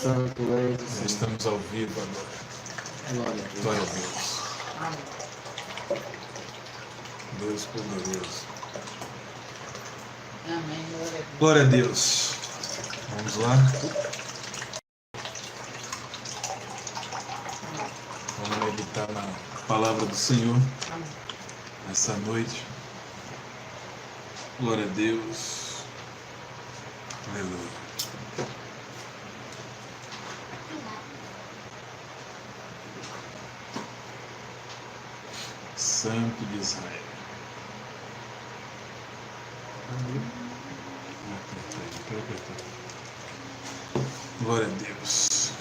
Santo és o Senhor. Estamos ao vivo agora. Glória a Deus. Glória a Deus. Deus poderoso. Amém. Glória a Deus. Vamos lá. Vamos meditar na palavra do Senhor nessa noite. Glória a Deus. Aleluia. Santo de Israel. Glória a Deus.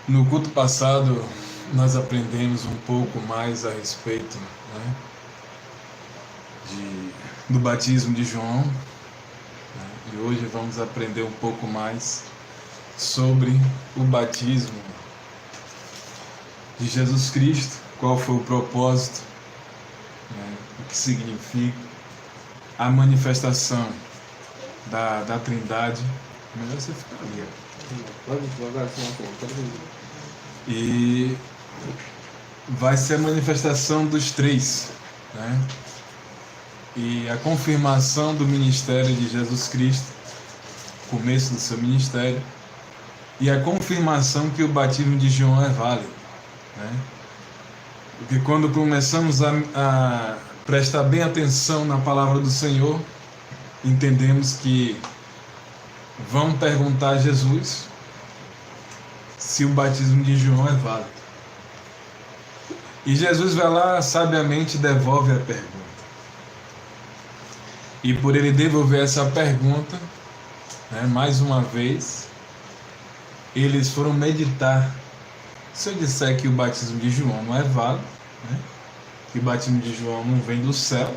No culto passado, nós aprendemos um pouco mais a respeito, do batismo de João. E hoje vamos aprender um pouco mais sobre o batismo de Jesus Cristo, qual foi o propósito, o que significa a manifestação da Trindade. Melhor você ficar ali. Pode devagar, pode. E vai ser a manifestação dos três, E a confirmação do ministério de Jesus Cristo, começo do seu ministério, e a confirmação que o batismo de João é válido, Porque quando começamos a prestar bem atenção na palavra do Senhor, entendemos que vão perguntar a Jesus se o batismo de João é válido. E Jesus vai lá, sabiamente devolve a pergunta. E por ele devolver essa pergunta, mais uma vez, eles foram meditar. Se eu disser que o batismo de João não é válido, que o batismo de João não vem do céu,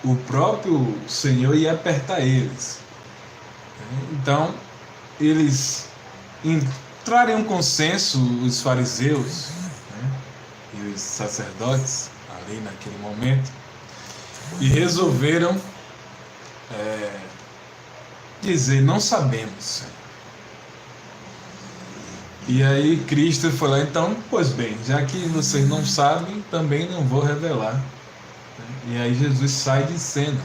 o próprio Senhor ia apertar eles. Então, eles entraram em um consenso, os fariseus e os sacerdotes, ali naquele momento, e resolveram dizer: não sabemos, Senhor. E aí Cristo foi lá: então, pois bem, já que vocês não sabem, também não vou revelar. E aí Jesus sai de cena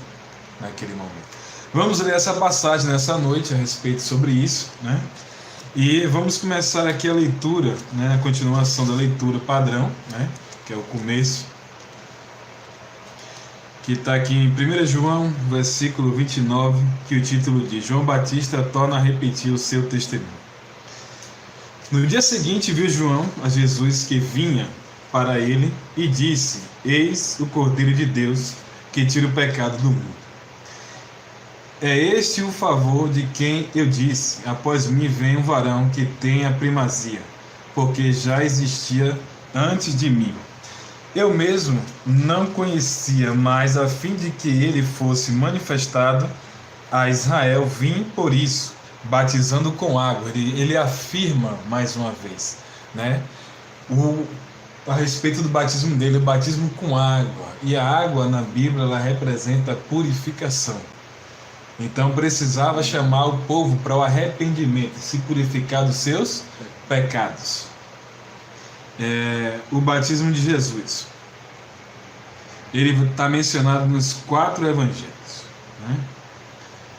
naquele momento. Vamos ler essa passagem nessa noite a respeito sobre isso, E vamos começar aqui a leitura, a continuação da leitura padrão, que é o começo, que está aqui em 1 João, versículo 29, que o título diz: João Batista torna a repetir o seu testemunho. No dia seguinte viu João a Jesus que vinha para ele e disse: Eis o Cordeiro de Deus que tira o pecado do mundo. É este o favor de quem eu disse: após mim vem um varão que tem a primazia, porque já existia antes de mim. Eu mesmo não conhecia, mas a fim de que ele fosse manifestado a Israel, vim por isso, batizando com água. Ele afirma mais uma vez, a respeito do batismo dele, o batismo com água. E a água na Bíblia, ela representa a purificação. Então precisava chamar o povo para o arrependimento, se purificar dos seus pecados. O batismo de Jesus, ele está mencionado nos 4 evangelhos,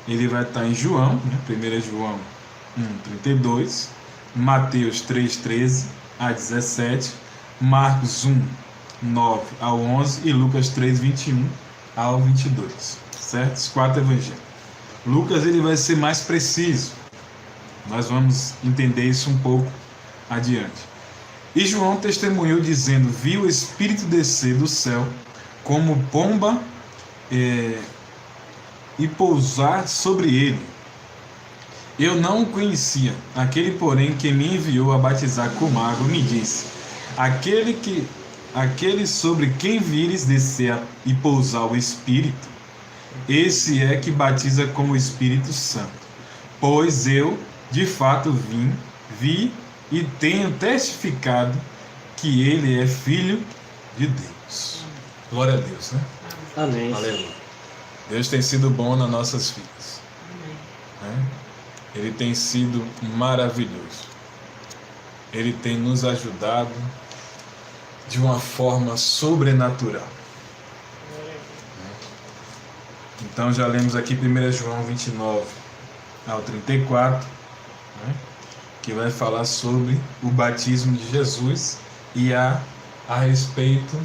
Ele vai estar em João, 1 João 1:32, Mateus 3:13 a 17, Marcos 1:9 ao 11 e Lucas 3:21 ao 22, certo? Os 4 evangelhos. Lucas, ele vai ser mais preciso. Nós vamos entender isso um pouco adiante. E João testemunhou dizendo: viu o Espírito descer do céu como pomba e pousar sobre ele. Eu não o conhecia. Aquele, porém, que me enviou a batizar com água me disse: aquele sobre quem vires descer e pousar o Espírito, esse é que batiza com o Espírito Santo. Pois eu, de fato, vi e tenho testificado que ele é Filho de Deus. Glória a Deus, né? Amém. Aleluia. Deus tem sido bom nas nossas vidas. Né? Ele tem sido maravilhoso. Ele tem nos ajudado de uma forma sobrenatural. Então já lemos aqui 1 João 29 ao 34, né, que vai falar sobre o batismo de Jesus e a respeito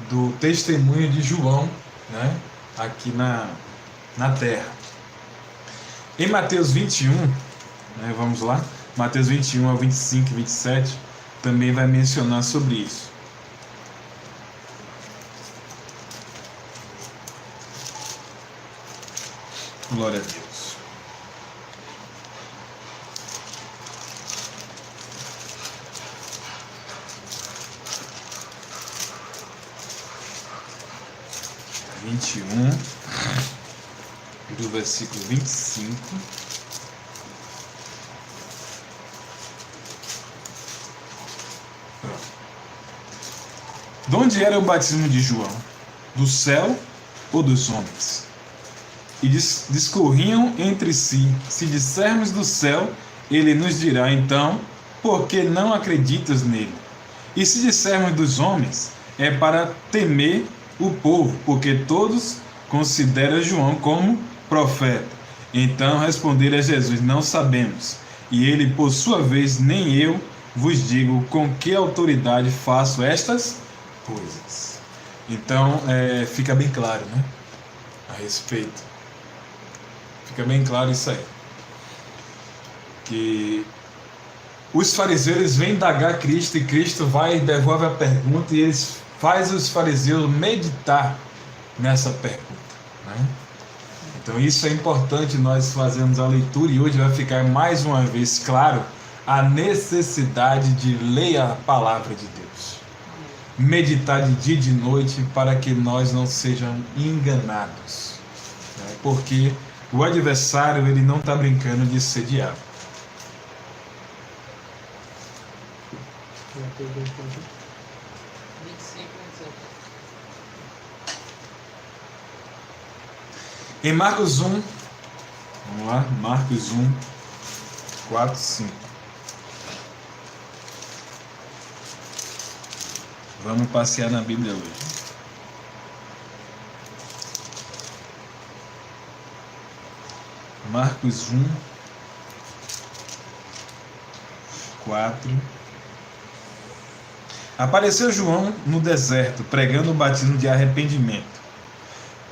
do testemunho de João, né, aqui na terra. Em Mateus 21, né, vamos lá, Mateus 21 ao 25 e 27 também vai mencionar sobre isso. Glória a Deus. Do versículo 25. De onde era o batismo de João? Do céu ou dos homens? E discorriam entre si: se dissermos do céu, ele nos dirá, então, por que não acreditas nele? E se dissermos dos homens, é para temer o povo, porque todos consideram João como profeta. Então responderam a Jesus: não sabemos. E ele, por sua vez, nem eu vos digo com que autoridade faço estas coisas. Então, fica bem claro, né? A respeito. Fica bem claro isso aí. Que os fariseus vêm indagar Cristo e Cristo vai e devolve a pergunta e eles faz os fariseus meditar nessa pergunta, né? Então isso é importante nós fazermos a leitura e hoje vai ficar mais uma vez claro a necessidade de ler a palavra de Deus. Meditar de dia e de noite para que nós não sejamos enganados, né? Porque o adversário, ele não está brincando de ser diabo. Em Marcos 1, vamos lá, Marcos 1, 4, 5. Vamos passear na Bíblia hoje. Marcos 1, 4. Apareceu João no deserto, pregando o batismo de arrependimento,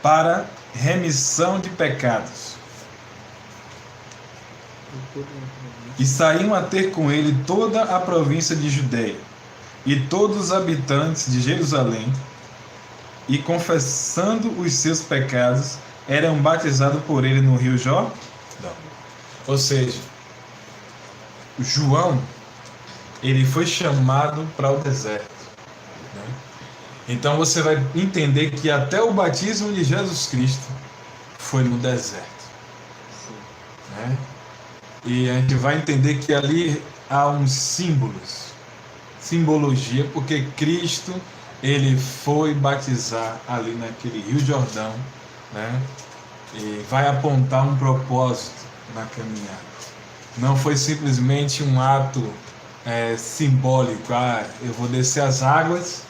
para remissão de pecados. E saíam a ter com ele toda a província de Judeia, e todos os habitantes de Jerusalém, e confessando os seus pecados, eram batizados por ele no rio Jordão. Ou seja, João, ele foi chamado para o deserto, né? Então você vai entender que até o batismo de Jesus Cristo foi no deserto, né? E a gente vai entender que ali há uns símbolos, simbologia, porque Cristo, ele foi batizar ali naquele rio Jordão, né? E vai apontar um propósito na caminhada. Não foi simplesmente um ato simbólico, eu vou descer as águas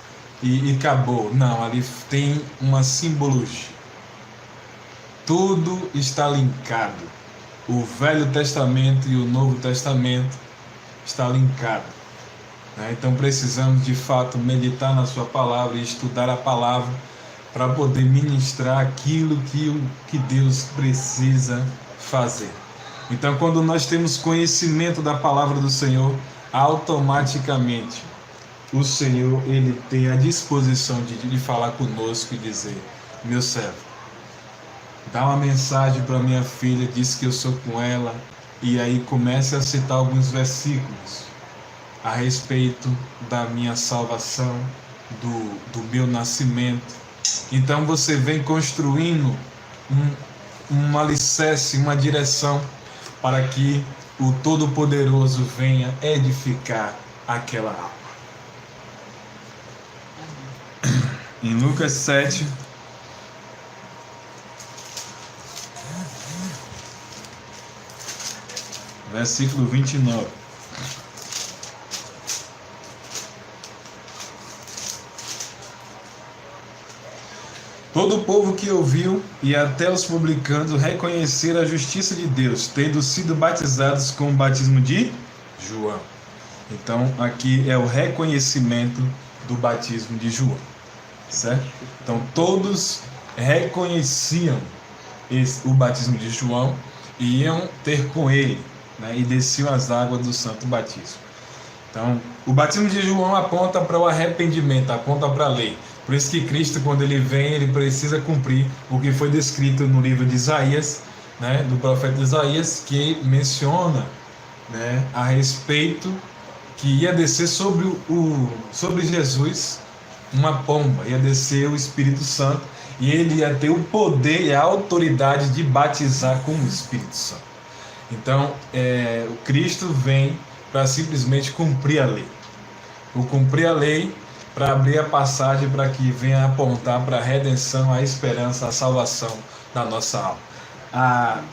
e acabou. Não, ali tem uma simbologia. Tudo está linkado. O Velho Testamento e o Novo Testamento está linkado, né? Então precisamos de fato meditar na sua palavra e estudar a palavra para poder ministrar aquilo que Deus precisa fazer. Então, quando nós temos conhecimento da palavra do Senhor, automaticamente o Senhor, ele tem a disposição de falar conosco e dizer: meu servo, dá uma mensagem para minha filha, diz que eu sou com ela, e aí começa a citar alguns versículos a respeito da minha salvação, do meu nascimento. Então você vem construindo um alicerce, uma direção para que o Todo-Poderoso venha edificar aquela alma. em Lucas 7, versículo 29. Todo o povo que ouviu e até os publicanos reconheceram a justiça de Deus, tendo sido batizados com o batismo de João. Então, aqui é o reconhecimento do batismo de João, certo? Então, todos reconheciam o batismo de João e iam ter com ele, né, e desciam as águas do santo batismo. Então, o batismo de João aponta para o arrependimento, aponta para a lei. Por isso que Cristo, quando ele vem, ele precisa cumprir o que foi descrito no livro de Isaías, né, do profeta Isaías, que menciona, né, a respeito que ia descer sobre Jesus uma pomba, ia descer o Espírito Santo, e ele ia ter o poder e a autoridade de batizar com o Espírito Santo. Então, o Cristo vem para simplesmente cumprir a lei. O cumprir a lei para abrir a passagem para que venha apontar para a redenção, a esperança, a salvação da nossa alma.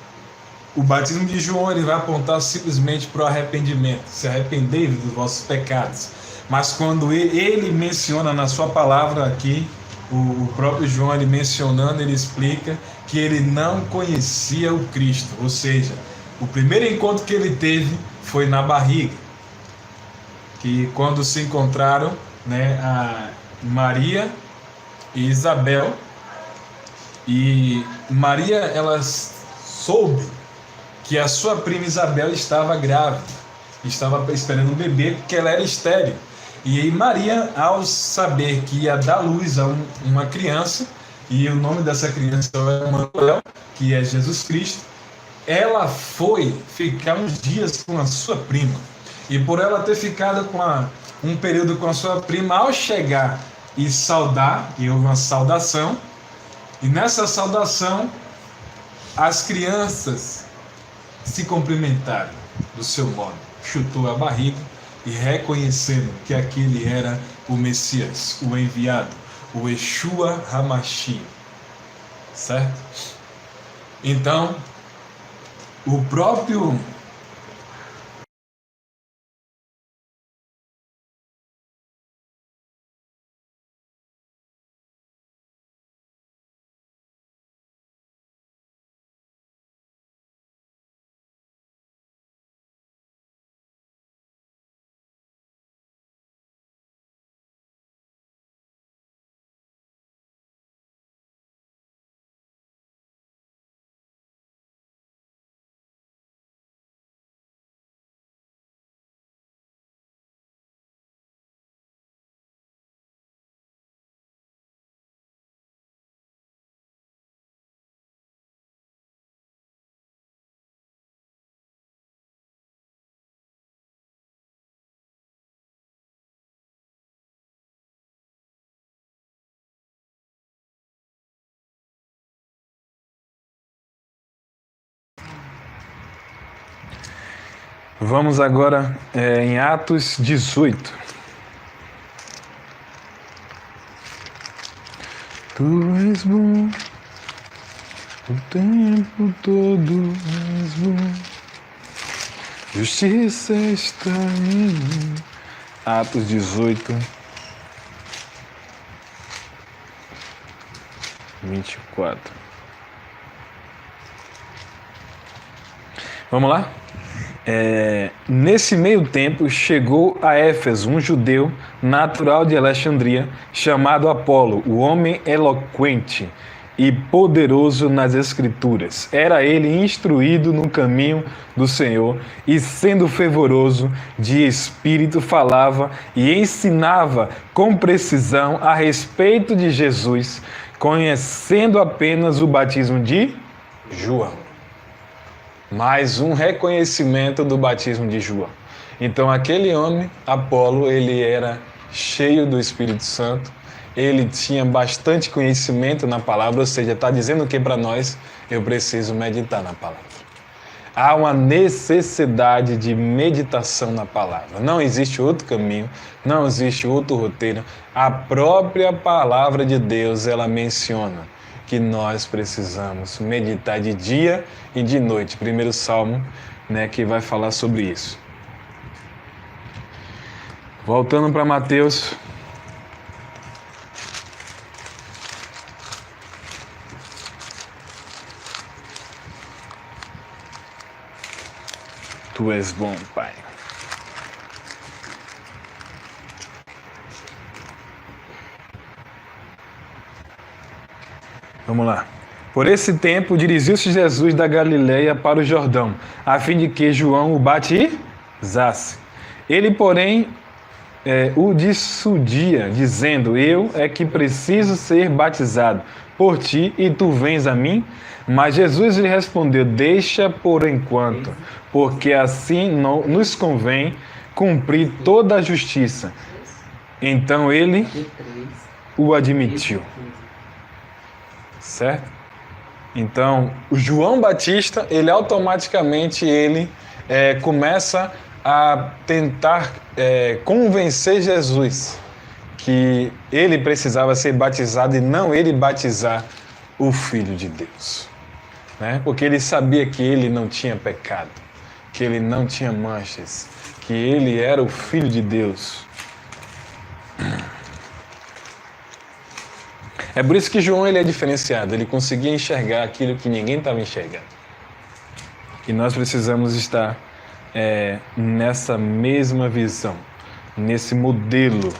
O batismo de João ele vai apontar simplesmente para o arrependimento, se arrepender dos vossos pecados. Mas quando ele menciona na sua palavra aqui, o próprio João ele mencionando, ele explica que ele não conhecia o Cristo, ou seja, o primeiro encontro que ele teve foi na barriga, que quando se encontraram, né, a Maria e Isabel, e Maria ela soube que a sua prima Isabel estava grávida, estava esperando um bebê porque ela era estéril. E aí Maria, ao saber que ia dar luz a uma criança, e o nome dessa criança é Emanuel, que é Jesus Cristo, ela foi ficar uns dias com a sua prima. E por ela ter ficado um período com a sua prima, ao chegar e saudar, e houve uma saudação, e nessa saudação as crianças se cumprimentaram do seu modo, chutou a barriga e reconhecendo que aquele era o Messias, o enviado, o Yeshua HaMashiach, certo? Então, o próprio vamos agora em Atos 18. Tu és bom, o tempo todo és bom, justiça está em mim. Atos 18, 24. Vamos lá? Nesse meio tempo chegou a Éfeso um judeu natural de Alexandria chamado Apolo, o homem eloquente e poderoso nas escrituras. Era ele instruído no caminho do Senhor e sendo fervoroso de espírito falava e ensinava com precisão a respeito de Jesus, conhecendo apenas o batismo de João. Mais um reconhecimento do batismo de João. Então aquele homem, Apolo, ele era cheio do Espírito Santo, ele tinha bastante conhecimento na palavra, ou seja, está dizendo o que para nós? Eu preciso meditar na palavra. Há uma necessidade de meditação na palavra. Não existe outro caminho, não existe outro roteiro. A própria palavra de Deus, ela menciona que nós precisamos meditar de dia e de noite. Primeiro Salmo, né, que vai falar sobre isso. Voltando para Mateus. Tu és bom, Pai. Vamos lá. Por esse tempo, dirigiu-se Jesus da Galileia para o Jordão, a fim de que João o batizasse. Ele, porém, o dissuadia, dizendo: Eu é que preciso ser batizado por ti, e tu vens a mim? Mas Jesus lhe respondeu: Deixa por enquanto, porque assim nos convém cumprir toda a justiça. Então ele o admitiu. Certo? Então, o João Batista, ele automaticamente começa a tentar convencer Jesus que ele precisava ser batizado e não ele batizar o Filho de Deus. Né? Porque ele sabia que ele não tinha pecado, que ele não tinha manchas, que ele era o Filho de Deus. É por isso que João ele é diferenciado, ele conseguia enxergar aquilo que ninguém estava enxergando. E nós precisamos estar nessa mesma visão, nesse modelo,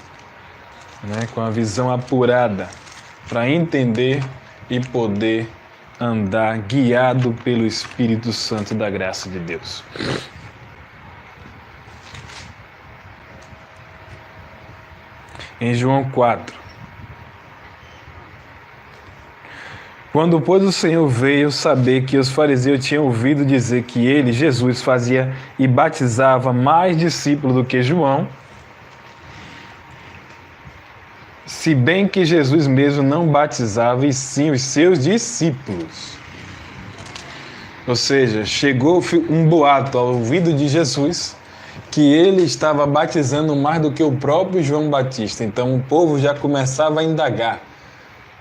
né, com a visão apurada, para entender e poder andar guiado pelo Espírito Santo da graça de Deus. Em João 4. Quando, pois, o Senhor veio saber que os fariseus tinham ouvido dizer que ele, Jesus, fazia e batizava mais discípulos do que João, se bem que Jesus mesmo não batizava, e sim os seus discípulos. Ou seja, chegou um boato ao ouvido de Jesus que ele estava batizando mais do que o próprio João Batista. Então o povo já começava a indagar.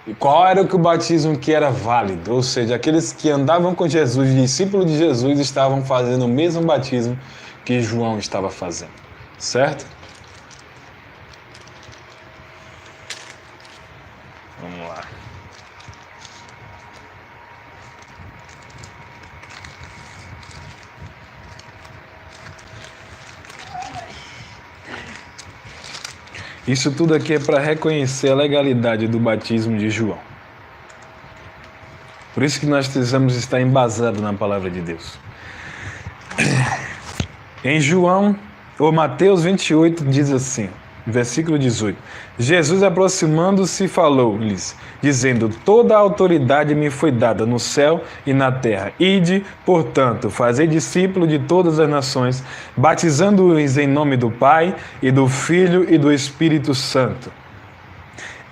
E qual era o batismo que era válido? Ou seja, aqueles que andavam com Jesus, discípulos de Jesus, estavam fazendo o mesmo batismo que João estava fazendo. Certo? Vamos lá. Isso tudo aqui é para reconhecer a legalidade do batismo de João. Por isso que nós precisamos estar embasados na palavra de Deus. Em Mateus 28 diz assim, versículo 18: Jesus, aproximando-se, falou-lhes, dizendo: Toda a autoridade me foi dada no céu e na terra. Ide, portanto, fazei discípulos de todas as nações, batizando-os em nome do Pai, e do Filho e do Espírito Santo,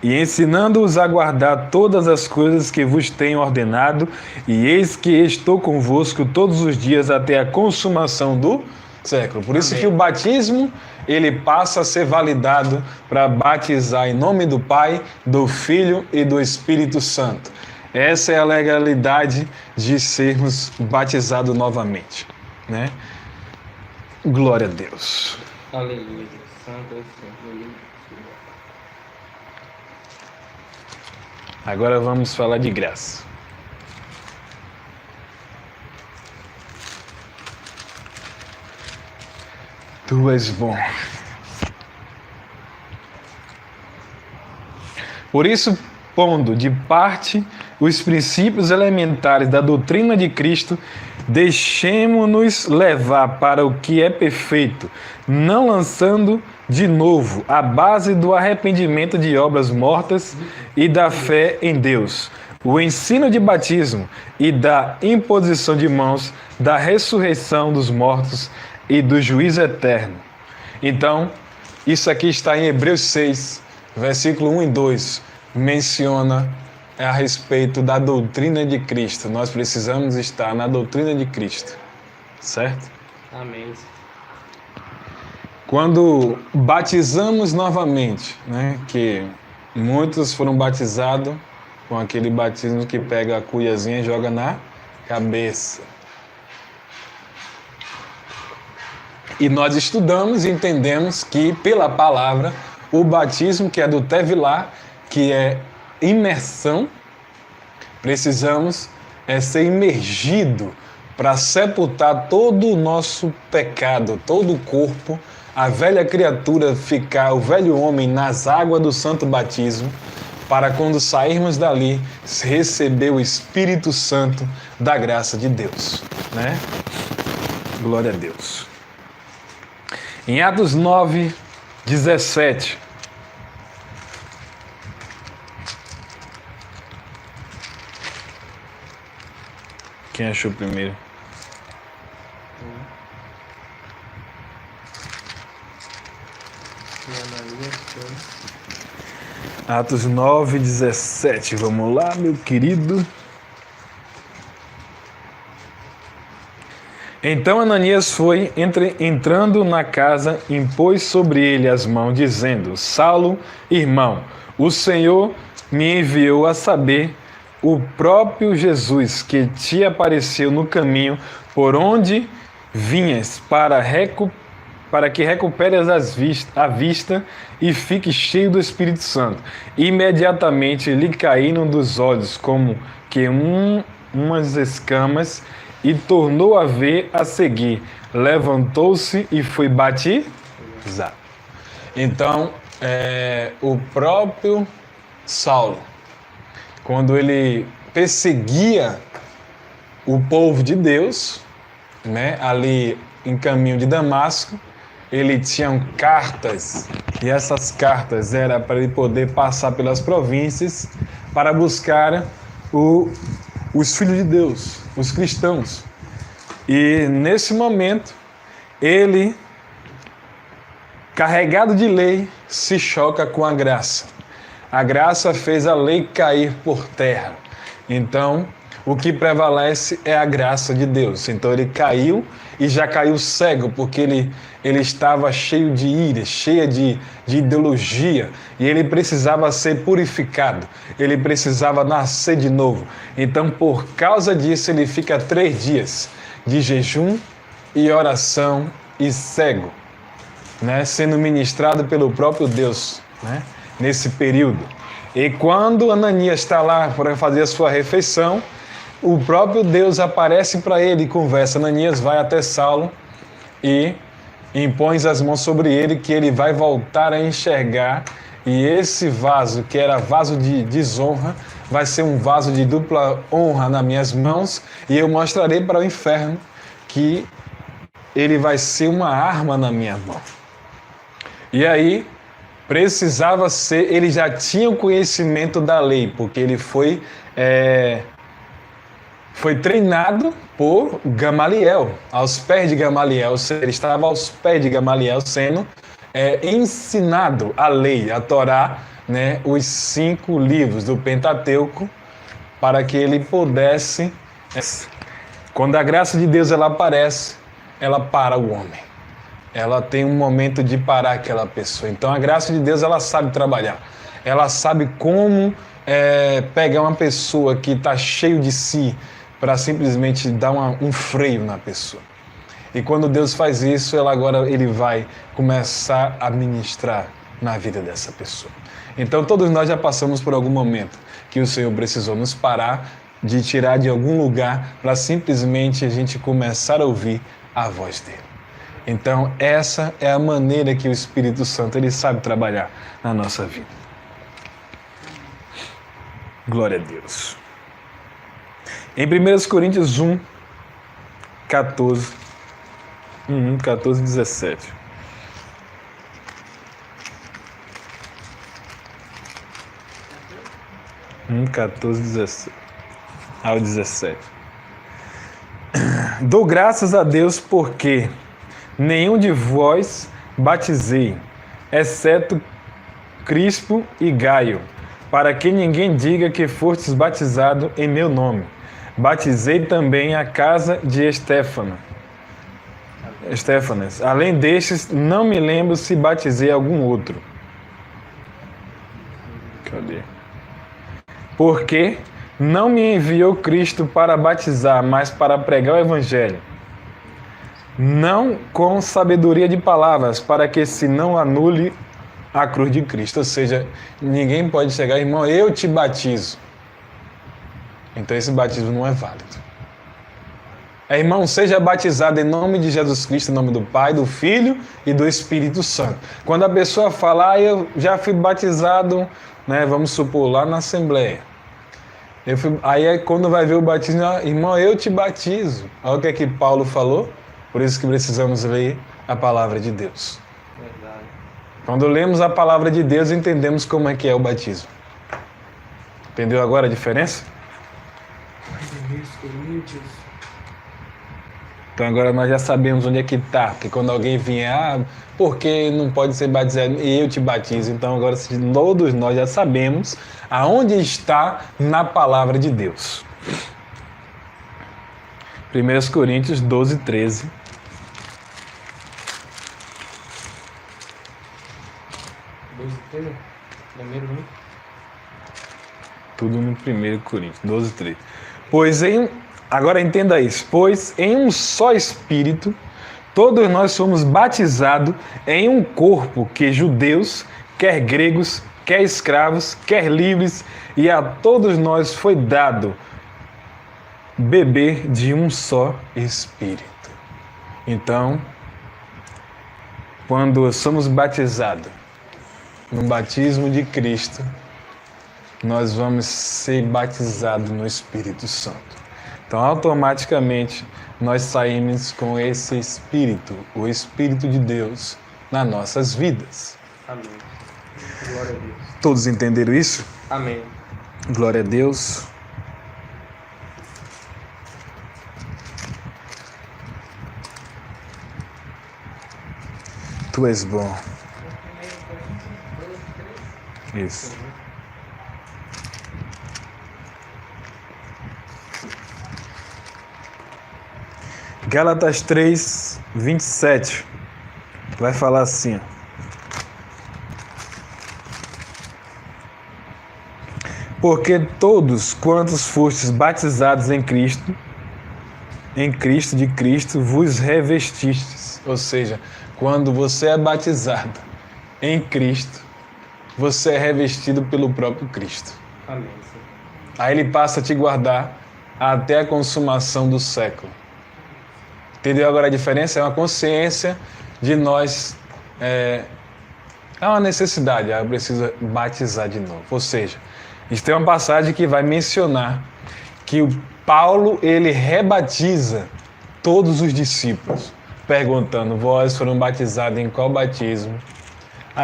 e ensinando-os a guardar todas as coisas que vos tenho ordenado, e eis que estou convosco todos os dias até a consumação do século. Por isso que o batismo, ele passa a ser validado para batizar em nome do Pai, do Filho e do Espírito Santo. Essa é a legalidade de sermos batizados novamente, né? Glória a Deus. Aleluia. Santo é o Senhor. Agora vamos falar de graça. Tu és bom. Por isso, pondo de parte os princípios elementares da doutrina de Cristo, deixemo-nos levar para o que é perfeito, não lançando de novo a base do arrependimento de obras mortas e da fé em Deus, o ensino de batismo e da imposição de mãos, da ressurreição dos mortos e do juízo eterno. Então, isso aqui está em Hebreus 6, versículo 1 e 2, menciona a respeito da doutrina de Cristo. Nós precisamos estar na doutrina de Cristo, certo? Amém. Quando batizamos novamente, né, que muitos foram batizados com aquele batismo que pega a cuiazinha e joga na cabeça. E nós estudamos e entendemos que, pela palavra, o batismo, que é do Tevilá, que é imersão, precisamos ser imergido para sepultar todo o nosso pecado, todo o corpo, a velha criatura ficar, o velho homem, nas águas do santo batismo, para quando sairmos dali, receber o Espírito Santo da graça de Deus, né? Glória a Deus. Em Atos 9, 17. Quem achou primeiro? Atos 9, 17. Vamos lá, meu querido. Então Ananias foi, entrando na casa, impôs sobre ele as mãos, dizendo: Saulo, irmão, o Senhor me enviou a saber, o próprio Jesus, que te apareceu no caminho por onde vinhas, para que recuperes a vista e fique cheio do Espírito Santo. Imediatamente lhe caíram dos olhos como que umas escamas, e tornou a ver a seguir. Levantou-se e foi batizado. Então, o próprio Saulo, quando ele perseguia o povo de Deus, né, ali em caminho de Damasco, ele tinha cartas, e essas cartas eram para ele poder passar pelas províncias para buscar os filhos de Deus, os cristãos. E nesse momento, ele, carregado de lei, se choca com a graça. A graça fez a lei cair por terra. Então, o que prevalece é a graça de Deus. Então ele caiu e já caiu cego, porque ele estava cheio de ira, cheio de ideologia, e ele precisava ser purificado, ele precisava nascer de novo. Então, por causa disso, ele fica 3 dias de jejum e oração e cego, né, sendo ministrado pelo próprio Deus, né, nesse período. E quando Ananias está lá para fazer a sua refeição, o próprio Deus aparece para ele e conversa. Ananias vai até Saulo e impõe as mãos sobre ele, que ele vai voltar a enxergar, e esse vaso, que era vaso de desonra, vai ser um vaso de dupla honra nas minhas mãos, e eu mostrarei para o inferno que ele vai ser uma arma na minha mão. E aí, precisava ser, ele já tinha o conhecimento da lei, porque ele foi treinado por Gamaliel, aos pés de Gamaliel. Ele estava aos pés de Gamaliel sendo ensinado a lei, a Torá, né, os 5 livros do Pentateuco, para que ele pudesse, quando a graça de Deus ela aparece, ela para o homem. Ela tem um momento de parar aquela pessoa. Então a graça de Deus ela sabe trabalhar. Ela sabe como pegar uma pessoa que está cheio de si, para simplesmente dar um freio na pessoa. E quando Deus faz isso, ele vai começar a ministrar na vida dessa pessoa. Então todos nós já passamos por algum momento que o Senhor precisou nos parar, de tirar de algum lugar, para simplesmente a gente começar a ouvir a voz dele. Então essa é a maneira que o Espírito Santo ele sabe trabalhar na nossa vida. Glória a Deus. Em 1 Coríntios 1, 14, 17. Um, 14, 17. Ao 17. Dou graças a Deus porque nenhum de vós batizei, exceto Crispo e Gaio, para que ninguém diga que fostes batizado em meu nome. Batizei também a casa de Estéfano. Estéfanes, além destes, não me lembro se batizei algum outro. Cadê? Porque não me enviou Cristo para batizar, mas para pregar o Evangelho. Não com sabedoria de palavras, para que se não anule a cruz de Cristo. Ou seja, ninguém pode chegar, irmão, eu te batizo. Então esse batismo não é válido. Irmão, seja batizado em nome de Jesus Cristo, em nome do Pai, do Filho e do Espírito Santo. Quando a pessoa fala, eu já fui batizado, né, vamos supor, lá na Assembleia. Aí quando vai ver o batismo, irmão, eu te batizo. Olha o que é que Paulo falou. Por isso que precisamos ler a palavra de Deus. Verdade. Quando lemos a palavra de Deus, entendemos como é que é o batismo. Entendeu agora a diferença? Então agora nós já sabemos onde é que está. Porque quando alguém vier, por que não pode ser batizado e eu te batizo? Então agora todos nós já sabemos aonde está na palavra de Deus. 1 Coríntios 12, 13. Primeiro, né? Tudo no 1 Coríntios 12, 13. Agora entenda isso. Pois em um só Espírito, todos nós somos batizados em um corpo, que judeus, quer gregos, quer escravos, quer livres, e a todos nós foi dado beber de um só Espírito. Então, quando somos batizados no batismo de Cristo, nós vamos ser batizados no Espírito Santo. Então, automaticamente, nós saímos com esse Espírito, o Espírito de Deus, nas nossas vidas. Amém. Glória a Deus. Todos entenderam isso? Amém. Glória a Deus. Tu és bom. Isso. Gálatas 3, 27. Vai falar assim. Porque todos quantos fostes batizados em Cristo de Cristo, vos revestistes. Ou seja, quando você é batizado em Cristo, você é revestido pelo próprio Cristo. Amém. Aí ele passa a te guardar até a consumação do século. Entendeu agora a diferença? É uma consciência de nós. É uma necessidade, eu preciso batizar de novo. Ou seja, isso tem uma passagem que vai mencionar que o Paulo, ele rebatiza todos os discípulos, perguntando, vós foram batizados em qual batismo?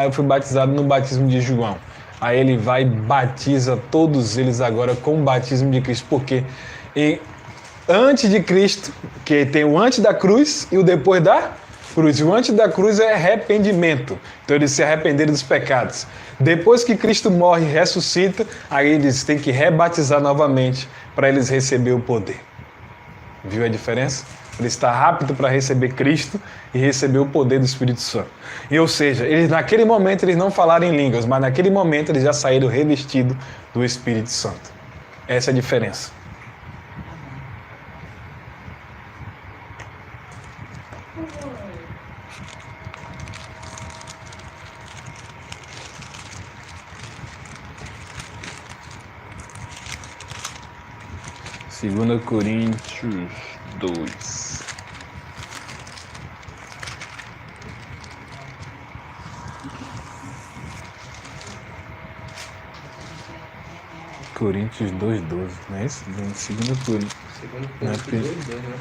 Eu fui batizado no batismo de João. Aí ele vai e batiza todos eles agora com o batismo de Cristo. Por quê? Antes de Cristo, que tem o antes da cruz e o depois da cruz. O antes da cruz é arrependimento. Então eles se arrependeram dos pecados. Depois que Cristo morre e ressuscita, aí eles têm que rebatizar novamente para eles receberem o poder. Viu a diferença? Ele está rápido para receber Cristo e receber o poder do Espírito Santo. E, ou seja, naquele momento eles não falaram em línguas, mas naquele momento eles já saíram revestidos do Espírito Santo. Essa é a diferença. Segunda Coríntios 2. Coríntios 2:12, não é isso? Segunda Coríntios. Segundo Coríntios 2, né?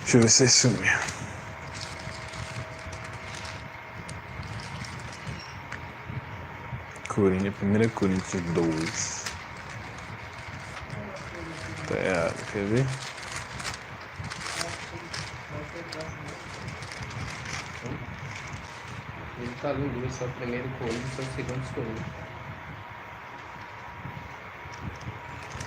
Deixa eu ver se é isso mesmo. Primeira Coríntios 2. Tá errado, quer ver? Ele está lendo isso, é o primeiro Coríntios, é o segundo Coríntios.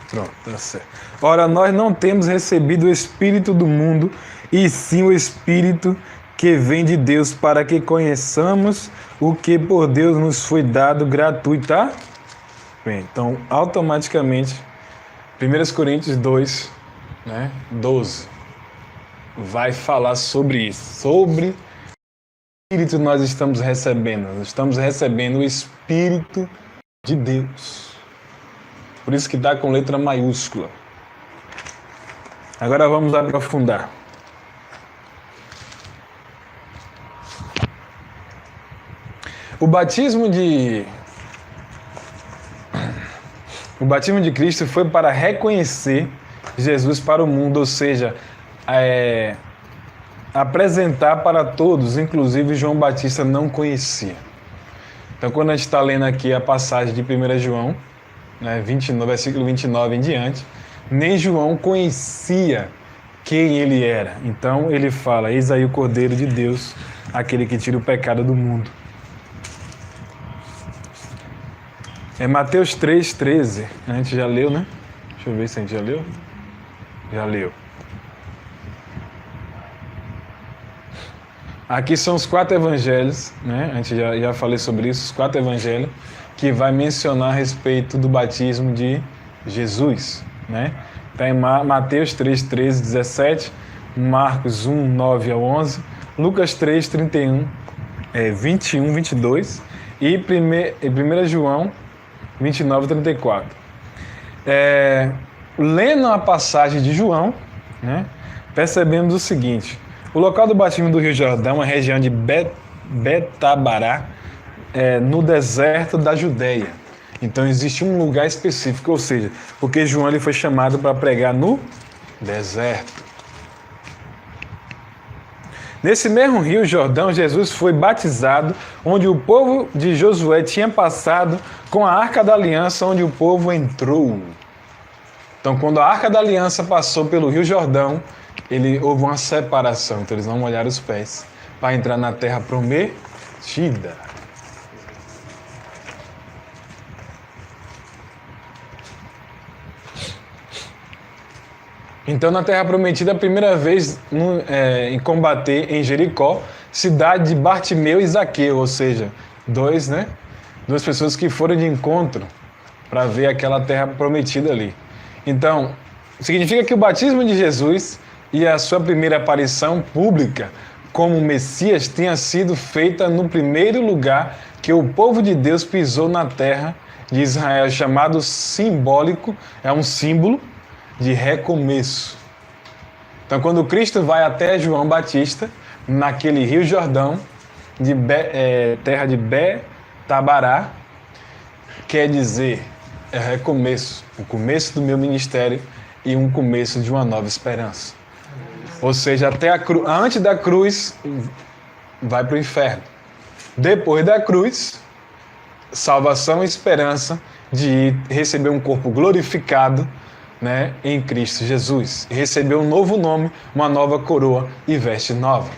Pronto, tá certo. Ora, nós não temos recebido o Espírito do mundo, e sim o Espírito que vem de Deus para que conheçamos o que por Deus nos foi dado gratuitamente. Então, automaticamente, 1 Coríntios 2, 12, vai falar sobre isso, sobre o Espírito nós estamos recebendo. Nós estamos recebendo o Espírito de Deus. Por isso que está com letra maiúscula. Agora vamos aprofundar. O batismo de Cristo foi para reconhecer Jesus para o mundo, ou seja, apresentar para todos, inclusive João Batista não conhecia. Então, quando a gente está lendo aqui a passagem de 1 João, 29, versículo 29 em diante, nem João conhecia quem ele era. Então, ele fala, eis aí o Cordeiro de Deus, aquele que tira o pecado do mundo. É Mateus 3,13. A gente já leu, né? Deixa eu ver se a gente já leu. Já leu. Aqui são os 4 evangelhos, né? A gente já falei sobre isso, os 4 evangelhos, que vai mencionar a respeito do batismo de Jesus, né? Está em Mateus 3, 13, 17, Marcos 1, 9 ao 11, Lucas 3, 31, 21, 22 e 1 João 29, 34. Lendo a passagem de João, né, percebemos o seguinte: o local do batismo do Rio Jordão é a região de Betabará, no deserto da Judéia. Então existe um lugar específico, ou seja, porque João ele foi chamado para pregar no deserto. Nesse mesmo Rio Jordão, Jesus foi batizado, onde o povo de Josué tinha passado com a Arca da Aliança, onde o povo entrou. Então, quando a Arca da Aliança passou pelo Rio Jordão, houve uma separação. Então, eles não molharam os pés para entrar na terra prometida. Então, na Terra Prometida, a primeira vez em combater em Jericó, cidade de Bartimeu e Zaqueu, ou seja, duas pessoas que foram de encontro para ver aquela Terra Prometida ali. Então, significa que o batismo de Jesus e a sua primeira aparição pública como Messias tenha sido feita no primeiro lugar que o povo de Deus pisou na terra de Israel, chamado simbólico, é um símbolo de recomeço. Então, quando Cristo vai até João Batista, naquele Rio Jordão, terra de Betabará, quer dizer, é recomeço, o começo do meu ministério e um começo de uma nova esperança. Ou seja, antes da cruz, vai para o inferno. Depois da cruz, salvação e esperança de receber um corpo glorificado, né, em Cristo Jesus, receber um novo nome, uma nova coroa e veste nova.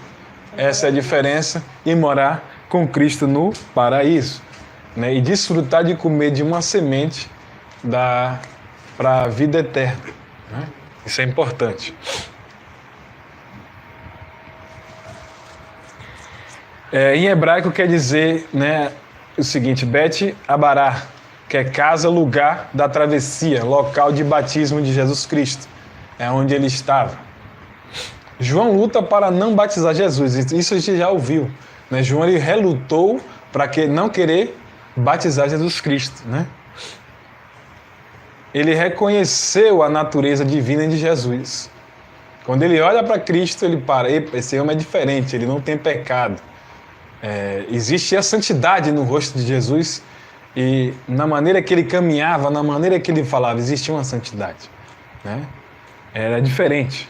Essa é a diferença, e morar com Cristo no paraíso, né, e desfrutar de comer de uma semente para a vida eterna, né? Isso é importante. Em hebraico quer dizer, né, o seguinte: Bet Abará, que é casa, lugar da travessia, local de batismo de Jesus Cristo. É onde ele estava. João luta para não batizar Jesus. Isso a gente já ouviu, né? João ele relutou para não querer batizar Jesus Cristo, né? Ele reconheceu a natureza divina de Jesus. Quando ele olha para Cristo, ele para. Esse homem é diferente, ele não tem pecado. Existe a santidade no rosto de Jesus. E na maneira que ele caminhava, na maneira que ele falava, existia uma santidade, né? Era diferente.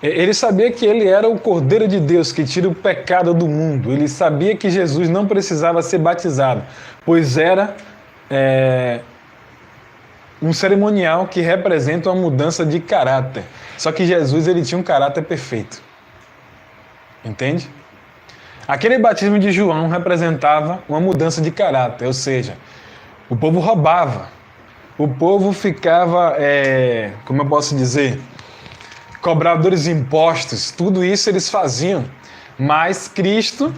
Ele sabia que ele era o Cordeiro de Deus que tira o pecado do mundo. Ele sabia que Jesus não precisava ser batizado, pois era um cerimonial que representa uma mudança de caráter. Só que Jesus ele tinha um caráter perfeito. Entende? Aquele batismo de João representava uma mudança de caráter, ou seja, o povo roubava, o povo ficava, como eu posso dizer, cobradores de impostos, tudo isso eles faziam. Mas Cristo,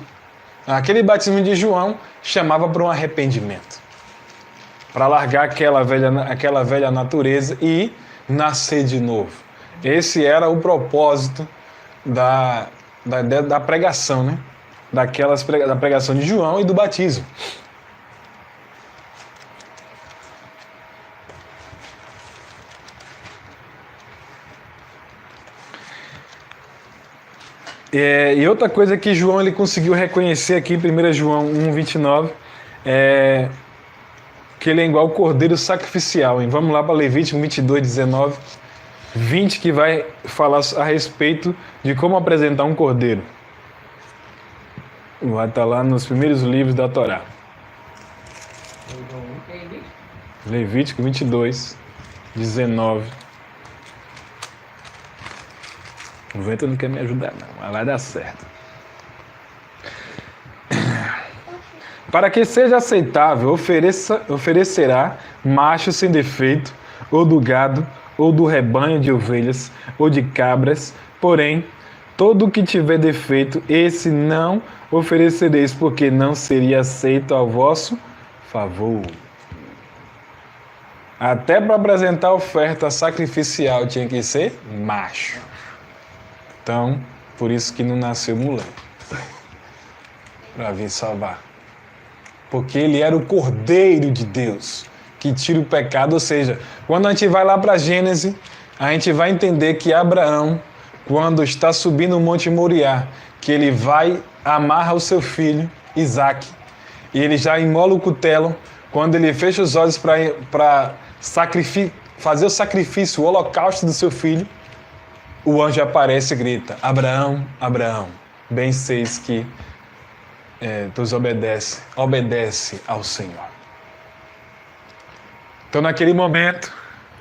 aquele batismo de João, chamava para um arrependimento. Para largar aquela velha natureza e nascer de novo. Esse era o propósito da pregação, né? Da pregação de João e do batismo. E outra coisa que João ele conseguiu reconhecer aqui em 1 João 1,29 é que ele é igual ao cordeiro sacrificial. Hein? Vamos lá para Levítico 22:19, 20, que vai falar a respeito de como apresentar um cordeiro. Vai estar lá nos primeiros livros da Torá. Levítico 22:19. O vento não quer me ajudar não, mas vai dar certo. Para que seja aceitável, oferecerá macho sem defeito, ou do gado, ou do rebanho de ovelhas, ou de cabras. Porém, todo o que tiver defeito, esse não oferecereis, porque não seria aceito ao vosso favor. Até para apresentar oferta sacrificial tinha que ser macho. Então, por isso que não nasceu mulher. Para vir salvar. Porque ele era o Cordeiro de Deus, que tira o pecado. Ou seja, quando a gente vai lá para Gênesis, a gente vai entender que Abraão, quando está subindo o Monte Moriá, que ele vai, amarra o seu filho, Isaque, e ele já imola o cutelo, quando ele fecha os olhos para fazer o sacrifício, o holocausto do seu filho, o anjo aparece e grita: Abraão, Abraão, bem seis que tu obedece ao Senhor. Então, naquele momento,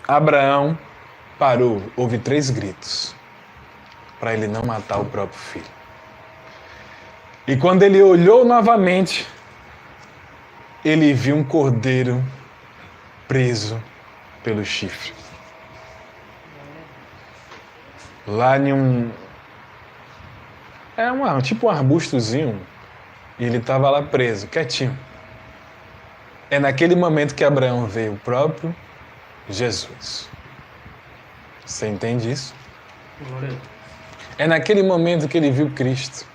Abraão parou, houve 3 gritos, para ele não matar o próprio filho. E quando ele olhou novamente, ele viu um cordeiro preso pelo chifre. Lá em tipo um arbustozinho, e ele estava lá preso, quietinho. É naquele momento que Abraão vê o próprio Jesus. Você entende isso? É naquele momento que ele viu Cristo.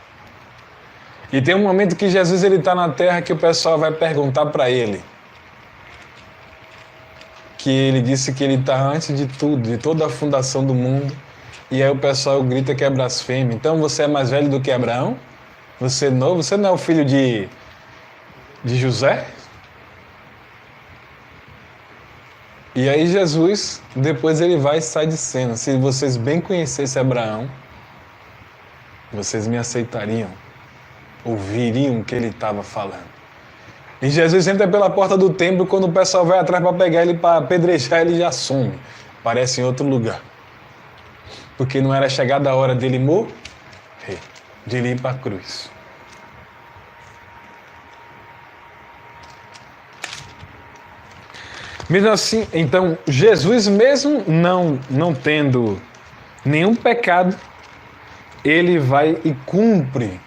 E tem um momento que Jesus está na terra que o pessoal vai perguntar para ele. Que ele disse que ele está antes de tudo, de toda a fundação do mundo. E aí o pessoal grita que é blasfêmia. Então você é mais velho do que Abraão? Você é novo? Você não é o filho de José? E aí Jesus, depois ele vai e sai de cena. Se vocês bem conhecessem Abraão, vocês me aceitariam, ouviriam o que ele estava falando. E Jesus entra pela porta do templo, quando o pessoal vai atrás para pegar ele, para apedrejar, ele já some. Aparece em outro lugar. Porque não era chegada a hora dele morrer, de ele ir para a cruz. Mesmo assim, então, Jesus, mesmo não tendo nenhum pecado, ele vai e cumpre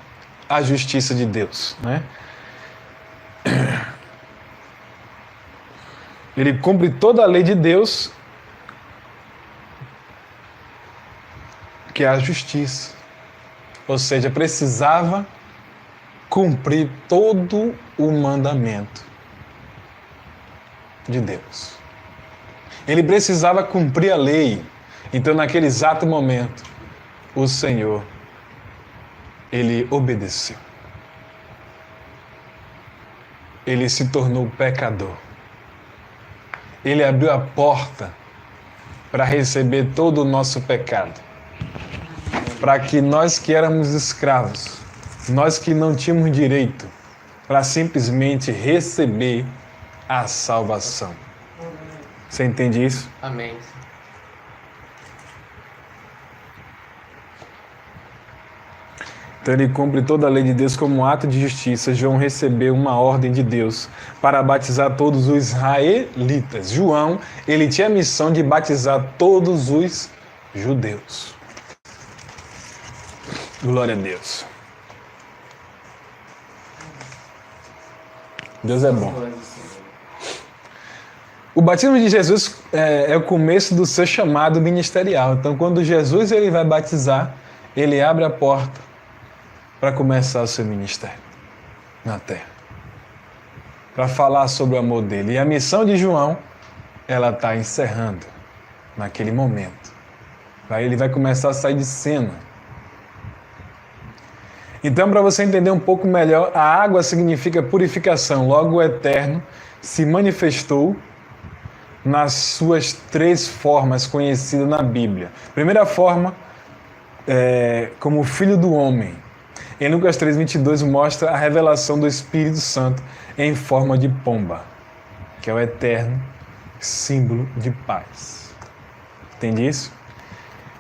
a justiça de Deus, né? Ele cumpre toda a lei de Deus, que é a justiça. Ou seja, precisava cumprir todo o mandamento de Deus. Ele precisava cumprir a lei. Então, naquele exato momento, o Senhor, ele obedeceu. Ele se tornou pecador. Ele abriu a porta para receber todo o nosso pecado. Para que nós que éramos escravos, nós que não tínhamos direito, para simplesmente receber a salvação. Você entende isso? Amém. Então ele cumpre toda a lei de Deus como um ato de justiça. João recebeu uma ordem de Deus para batizar todos os israelitas. João, ele tinha a missão de batizar todos os judeus. Glória a Deus. Deus é bom. O batismo de Jesus é o começo do seu chamado ministerial. Então, quando Jesus ele vai batizar, ele abre a porta para começar o seu ministério na terra, para falar sobre o amor dele. E a missão de João, ela está encerrando naquele momento. Aí ele vai começar a sair de cena. Então, para você entender um pouco melhor, a água significa purificação. Logo, o Eterno se manifestou nas suas 3 formas conhecidas na Bíblia. Primeira forma, como Filho do Homem. Em Lucas 3:22 mostra a revelação do Espírito Santo em forma de pomba, que é o eterno símbolo de paz. Entende isso?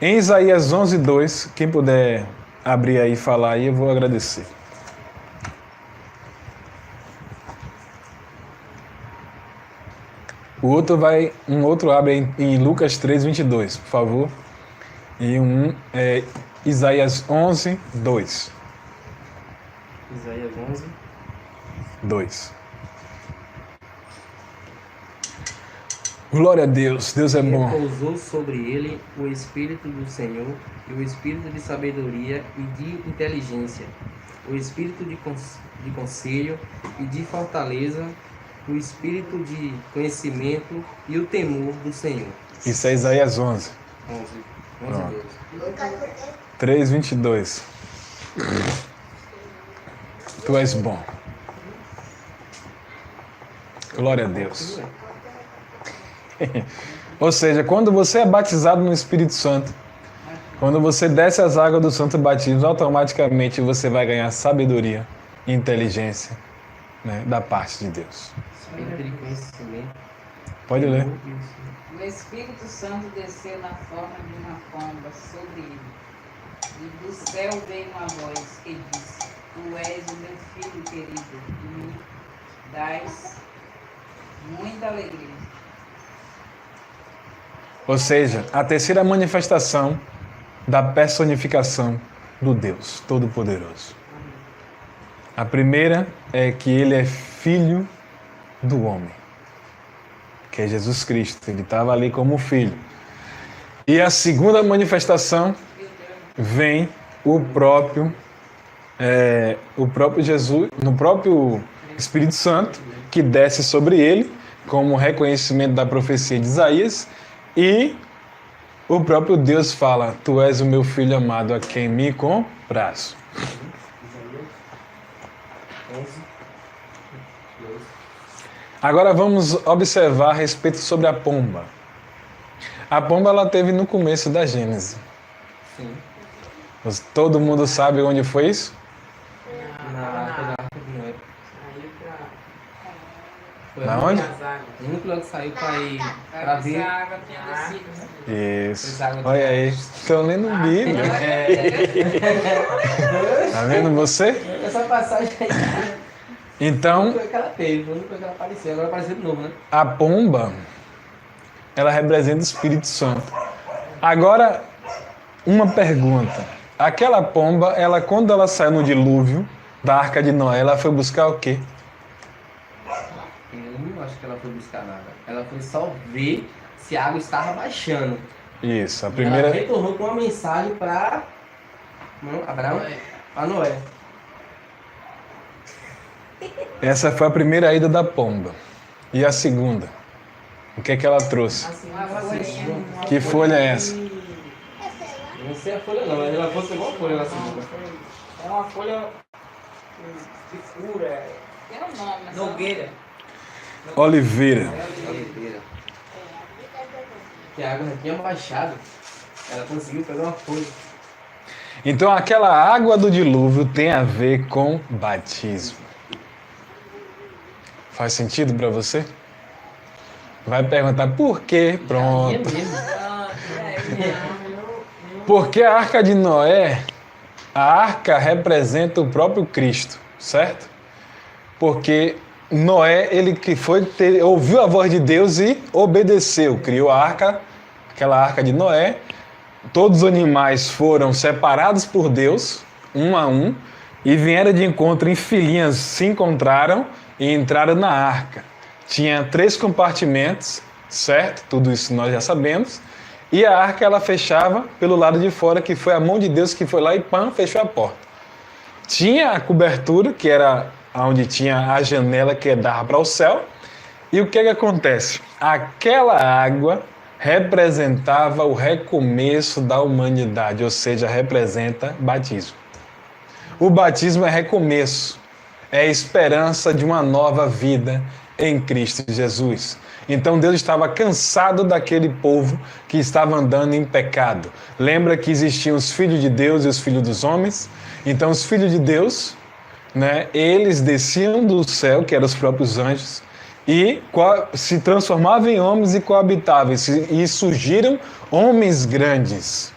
Em Isaías 11:2, quem puder abrir aí e falar aí, eu vou agradecer. Um outro abre em Lucas 3:22, por favor. E Isaías 11:2. Isaías 11. 2. Glória a Deus, Deus é bom. Repousou sobre ele o Espírito do Senhor, e o Espírito de sabedoria e de inteligência, o Espírito de conselho e de fortaleza, o Espírito de conhecimento e o temor do Senhor. Isso é Isaías 11. 11, 3:22. Tu és bom. Glória a Deus. Ou seja, quando você é batizado no Espírito Santo, quando você desce as águas do Santo Batismo, automaticamente você vai ganhar sabedoria e inteligência, né, da parte de Deus. Espírito de conhecimento. Pode ler. O Espírito Santo desceu na forma de uma pomba sobre ele. E do céu veio uma voz que disse: Tu és o meu filho querido, e me dás muita alegria. Ou seja, a terceira manifestação da personificação do Deus Todo-Poderoso. A primeira é que ele é filho do homem, que é Jesus Cristo. Ele estava ali como filho. E a segunda manifestação vem o próprio Jesus, no próprio Espírito Santo, que desce sobre ele, como reconhecimento da profecia de Isaías, e o próprio Deus fala: Tu és o meu filho amado, a quem me comprazo. Agora vamos observar a respeito sobre a pomba. A pomba ela teve no começo da Gênesis. Sim. Todo mundo sabe onde foi isso? Na Arca de Noé. Foi Na onde? O único lugar que saiu para ir para ver. A água tinha descido. Isso. Olha aí. Estão lendo Bíblia. Tá vendo você? Essa passagem aí. Então, Foi que ela teve, foi que ela apareceu. Agora apareceu de novo, né? a pomba, ela representa o Espírito Santo. Agora, uma pergunta. Aquela pomba, quando ela saiu no dilúvio da Arca de Noé, ela foi buscar o quê? Eu não acho que ela foi buscar nada. Ela foi só ver se a água estava baixando. Isso, a Ela primeira... retornou com uma mensagem para Abraão, a Noé. Essa foi a primeira ida da pomba. E a segunda? O que é que ela trouxe? Uma folhinha. Que folha é essa? Eu não sei a folha não, mas ela fosse igual a folha na segunda. É uma folha de fura, Tem um nome, mas nogueira. Oliveira. Oliveira. Que a água já tinha baixado. Ela conseguiu pegar uma folha. Então aquela água do dilúvio tem a ver com batismo. Faz sentido para você? Vai perguntar por quê? Pronto. E é mesmo. Porque a Arca de Noé, A arca representa o próprio Cristo, certo? Porque Noé, ele que ouviu a voz de Deus e obedeceu, criou a arca, aquela arca de Noé. Todos os animais foram separados por Deus, um a um, e vieram de encontro em filinhas, se encontraram e entraram na arca. Tinha 3 compartimentos, certo? Tudo isso nós já sabemos. E a arca, ela fechava pelo lado de fora, que foi a mão de Deus que foi lá e pã, fechou a porta. Tinha a cobertura, que era onde tinha a janela que dava para o céu. E o que acontece? Aquela água representava o recomeço da humanidade, ou seja, representa batismo. O batismo é recomeço, é esperança de uma nova vida em Cristo Jesus. Então Deus estava cansado daquele povo que estava andando em pecado. Lembra que existiam os filhos de Deus e os filhos dos homens? Então os filhos de Deus, eles desciam do céu, que eram os próprios anjos, e se transformavam em homens e coabitavam. E surgiram homens grandes.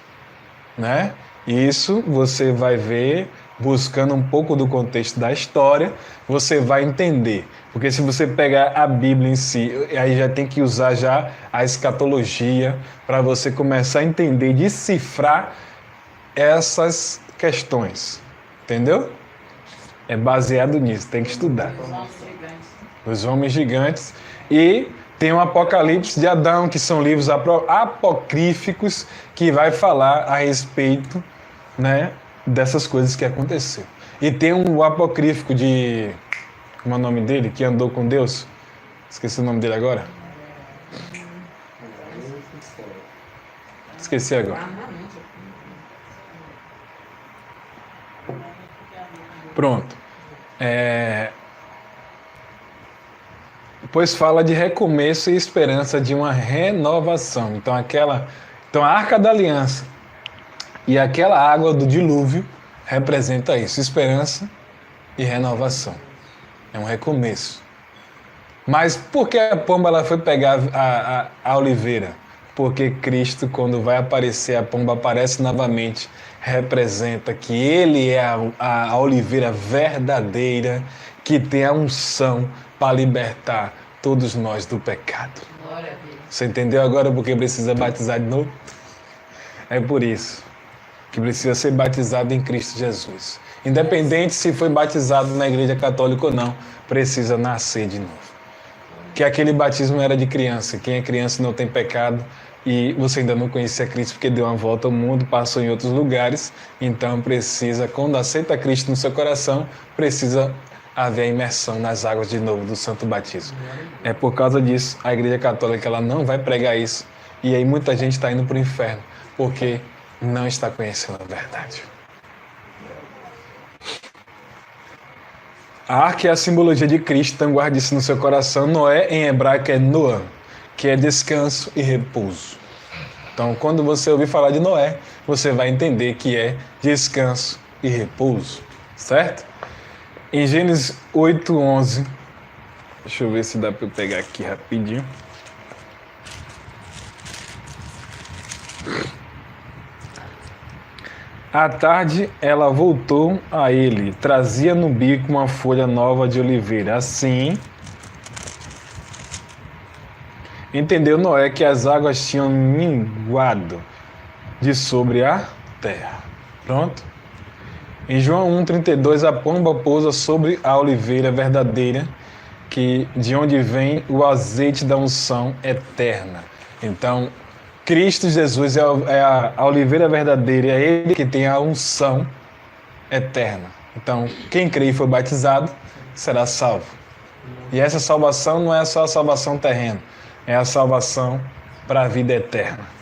Isso você vai ver, buscando um pouco do contexto da história, você vai entender. Porque se você pegar a Bíblia em si, aí já tem que usar já a escatologia para você começar a entender, decifrar essas questões. Entendeu? É baseado nisso, tem que estudar. Os homens gigantes. E tem o Apocalipse de Adão, que são livros apocríficos que vai falar a respeito, dessas coisas que aconteceu. E tem um apocrífico de... Como é o nome dele? Que andou com Deus? Esqueci o nome dele agora. Esqueci agora. Pronto. Pois fala de recomeço e esperança de uma renovação. Então a Arca da Aliança e aquela água do dilúvio representa isso, esperança e renovação. É um recomeço. Mas por que a pomba ela foi pegar a oliveira? Porque Cristo, quando vai aparecer, a pomba aparece novamente, representa que Ele é a oliveira verdadeira, que tem a unção para libertar todos nós do pecado. Você entendeu agora porque precisa batizar de novo? É por isso que precisa ser batizado em Cristo Jesus. Independente se foi batizado na igreja católica ou não, precisa nascer de novo. Que aquele batismo era de criança. Quem é criança não tem pecado e você ainda não conhecia Cristo porque deu uma volta ao mundo, passou em outros lugares. Então precisa, quando aceita Cristo no seu coração, precisa haver a imersão nas águas de novo do santo batismo. É por causa disso, a igreja católica ela não vai pregar isso. E aí muita gente está indo para o inferno, porque não está conhecendo a verdade. A arca é a simbologia de Cristo, então guarde isso no seu coração. Noé, em hebraico, é Noah, que é descanso e repouso. Então, quando você ouvir falar de Noé, você vai entender que é descanso e repouso, certo? Em Gênesis 8:11, deixa eu ver se dá para eu pegar aqui rapidinho. À tarde, ela voltou a ele, trazia no bico uma folha nova de oliveira. Assim, entendeu Noé que as águas tinham minguado de sobre a terra. Pronto? Em João 1,32, a pomba pousa sobre a oliveira verdadeira, de onde vem o azeite da unção eterna. Então, Cristo Jesus é a oliveira verdadeira, é Ele que tem a unção eterna. Então, quem crê e foi batizado será salvo. E essa salvação não é só a salvação terrena, é a salvação para a vida eterna.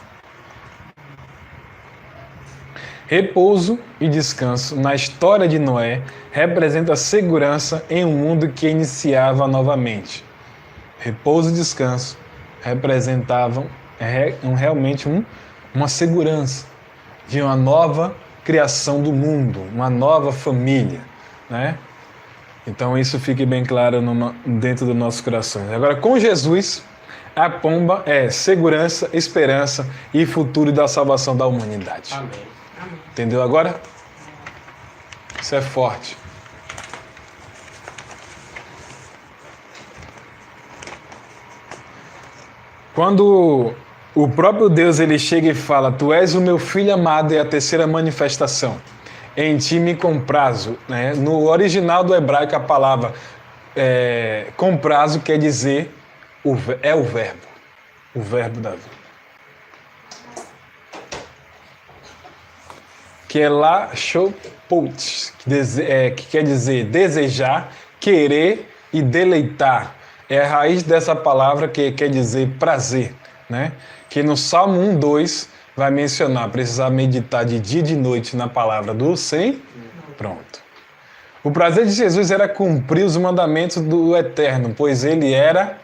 Repouso e descanso na história de Noé representa segurança em um mundo que iniciava novamente. Repouso e descanso representavam realmente uma segurança de uma nova criação do mundo, uma nova família, Então isso fique bem claro dentro dos nossos corações. Agora, com Jesus, a pomba é segurança, esperança e futuro da salvação da humanidade. Amém. Entendeu agora? Isso é forte. Quando o próprio Deus ele chega e fala, tu és o meu filho amado, é a terceira manifestação. Em ti me comprazo. Né? No original do hebraico, a palavra comprazo quer dizer é o verbo da vida. Que é lá, shoput, que quer dizer desejar, querer e deleitar. É a raiz dessa palavra que quer dizer prazer, né? Que no Salmo 1:2 vai mencionar, precisar meditar de dia e de noite na palavra do Senhor. Pronto. O prazer de Jesus era cumprir os mandamentos do Eterno, pois ele era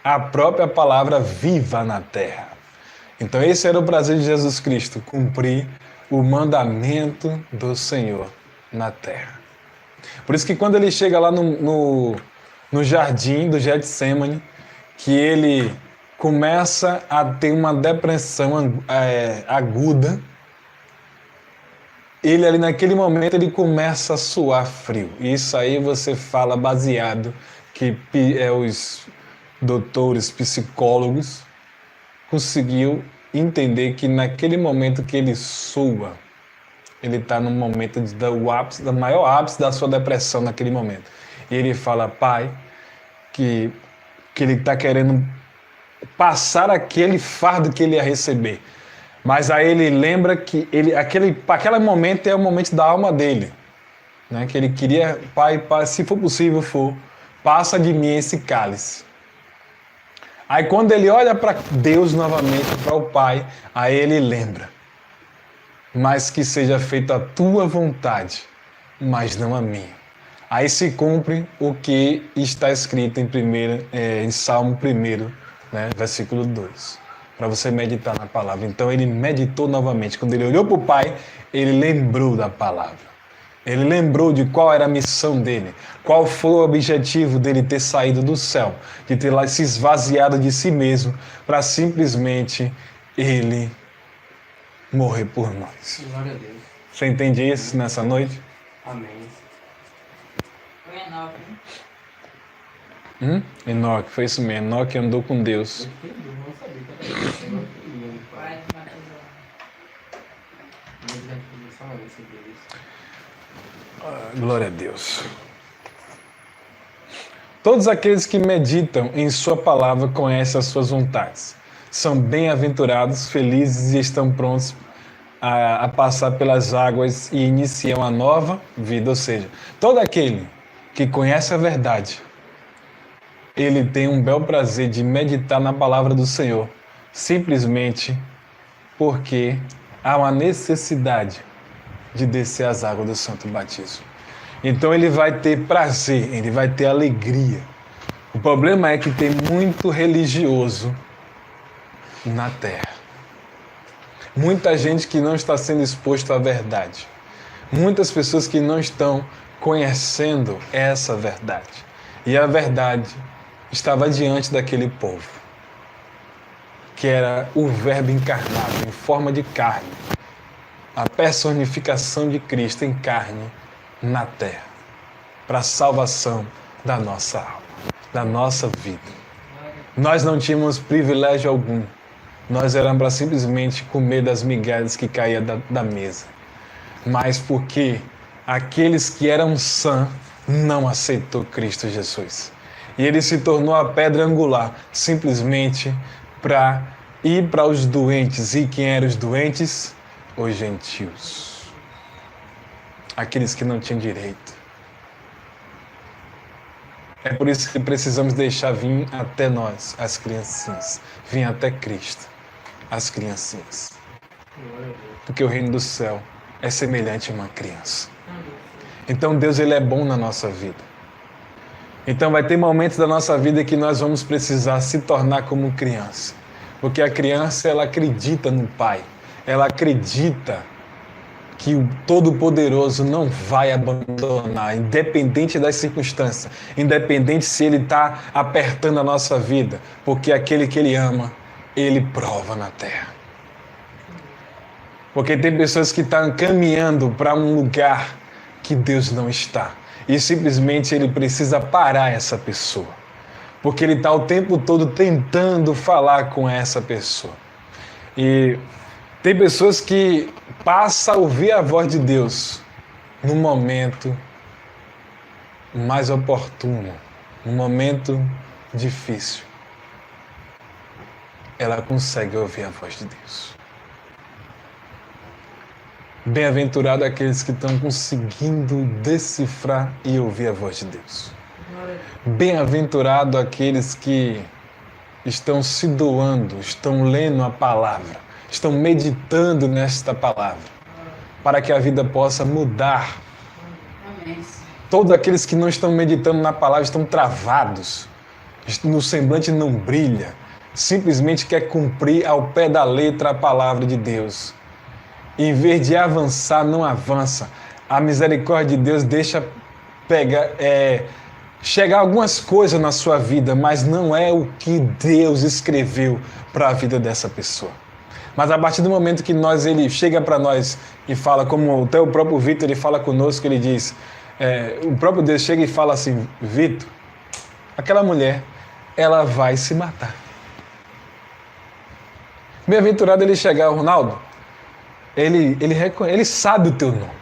a própria palavra viva na terra. Então esse era o prazer de Jesus Cristo, cumprir o mandamento do Senhor na terra. Por isso que quando ele chega lá no jardim do Getsemane, que ele começa a ter uma depressão aguda, ele ali naquele momento ele começa a suar frio. E isso aí você fala baseado que os doutores, psicólogos conseguiu entender que naquele momento que ele sua, ele está no momento do maior ápice da sua depressão naquele momento. E ele fala, Pai, que ele está querendo passar aquele fardo que ele ia receber. Mas aí ele lembra que aquele momento é o momento da alma dele. Né? Que ele queria, pai, se for possível, passa de mim esse cálice. Aí quando ele olha para Deus novamente, para o Pai, aí ele lembra. Mas que seja feita a tua vontade, mas não a minha. Aí se cumpre o que está escrito em Salmo 1, né, versículo 2, para você meditar na palavra. Então ele meditou novamente. Quando ele olhou para o Pai, ele lembrou da palavra. Ele lembrou de qual era a missão dele, qual foi o objetivo dele ter saído do céu, de ter lá se esvaziado de si mesmo, para simplesmente ele morrer por nós. Glória a Deus. Você entende isso nessa noite? Amém. Foi Enoque, né? Enoque, foi isso mesmo. Enoque andou com Deus. Eu fiquei duro, não sabia que era isso. Eu não queria, Pai pai. de Matusalém. Mas já fiz só uma vez sobre isso. Glória a Deus. Todos aqueles que meditam em sua palavra conhecem as suas vontades. São bem-aventurados, felizes e estão prontos a passar pelas águas e iniciam a nova vida. Ou seja, todo aquele que conhece a verdade, ele tem um bel prazer de meditar na palavra do Senhor, simplesmente porque há uma necessidade de descer as águas do santo batismo. Então ele vai ter prazer, ele vai ter alegria. O problema é que tem muito religioso na terra. Muita gente que não está sendo exposto à verdade. Muitas pessoas que não estão conhecendo essa verdade. E a verdade estava diante daquele povo, que era o Verbo encarnado em forma de carne. A personificação de Cristo em carne na terra, para a salvação da nossa alma, da nossa vida. Nós não tínhamos privilégio algum, nós éramos para simplesmente comer das migalhas que caíam da mesa. Mas porque aqueles que eram sãs não aceitou Cristo Jesus. E ele se tornou a pedra angular, simplesmente para ir para os doentes. E quem eram os doentes? Os gentios, aqueles que não tinham direito. É por isso que precisamos deixar vir até nós, as criancinhas, vir até Cristo, as criancinhas. Porque o reino do céu é semelhante a uma criança. Então Deus ele é bom na nossa vida. Então vai ter momentos da nossa vida que nós vamos precisar se tornar como criança. Porque a criança ela acredita no Pai. Ela acredita que o Todo-Poderoso não vai abandonar, independente das circunstâncias, independente se Ele está apertando a nossa vida, porque aquele que Ele ama, Ele prova na terra. Porque tem pessoas que estão caminhando para um lugar que Deus não está. E simplesmente ele precisa parar essa pessoa. Porque ele está o tempo todo tentando falar com essa pessoa. E tem pessoas que passam a ouvir a voz de Deus no momento mais oportuno, no momento difícil. Ela consegue ouvir a voz de Deus. Bem-aventurado aqueles que estão conseguindo decifrar e ouvir a voz de Deus. Bem-aventurado aqueles que estão se doando, estão lendo a palavra, estão meditando nesta palavra, para que a vida possa mudar. Amém. Todos aqueles que não estão meditando na palavra estão travados, no semblante não brilha, simplesmente quer cumprir ao pé da letra a palavra de Deus. Em vez de avançar, não avança. A misericórdia de Deus deixa chegar algumas coisas na sua vida, mas não é o que Deus escreveu para a vida dessa pessoa. Mas a partir do momento que ele chega para nós e fala, como até o próprio Vitor, ele fala conosco, ele diz, o próprio Deus chega e fala assim, Vitor, aquela mulher, ela vai se matar. Bem-aventurado ele chegar, Ronaldo, ele sabe o teu nome.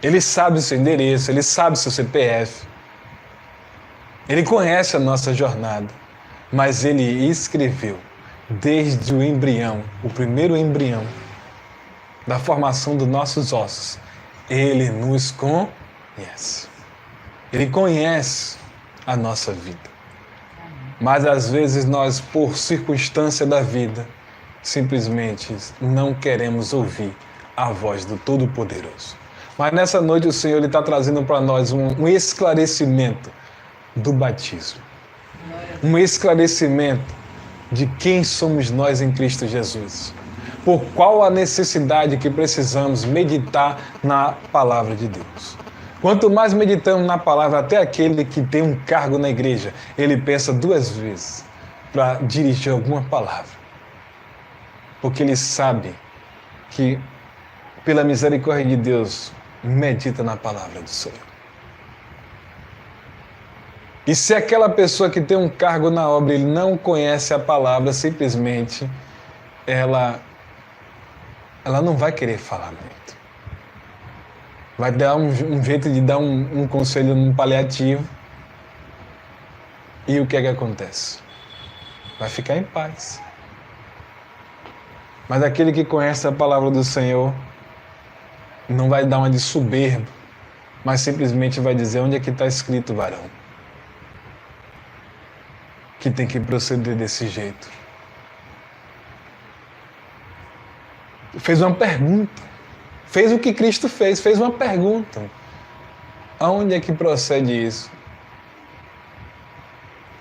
Ele sabe o seu endereço, ele sabe o seu CPF. Ele conhece a nossa jornada, mas ele escreveu desde o embrião, o primeiro embrião da formação dos nossos ossos. Ele nos conhece. Ele conhece a nossa vida. Mas às vezes nós, por circunstância da vida, simplesmente não queremos ouvir a voz do Todo-Poderoso. Mas nessa noite o Senhor está trazendo para nós um esclarecimento do batismo. Um esclarecimento de quem somos nós em Cristo Jesus. Por qual a necessidade que precisamos meditar na palavra de Deus. Quanto mais meditamos na palavra, até aquele que tem um cargo na igreja, ele pensa 2 vezes para dirigir alguma palavra. Porque ele sabe que, pela misericórdia de Deus, medita na palavra do Senhor. E se aquela pessoa que tem um cargo na obra, ele não conhece a palavra, simplesmente ela não vai querer falar muito. Vai dar um jeito de dar um conselho num paliativo. E o que é que acontece? Vai ficar em paz. Mas aquele que conhece a palavra do Senhor não vai dar uma de soberbo, mas simplesmente vai dizer onde é que está escrito, varão, que tem que proceder desse jeito. Fez uma pergunta. Fez o que Cristo fez uma pergunta. Aonde é que procede isso?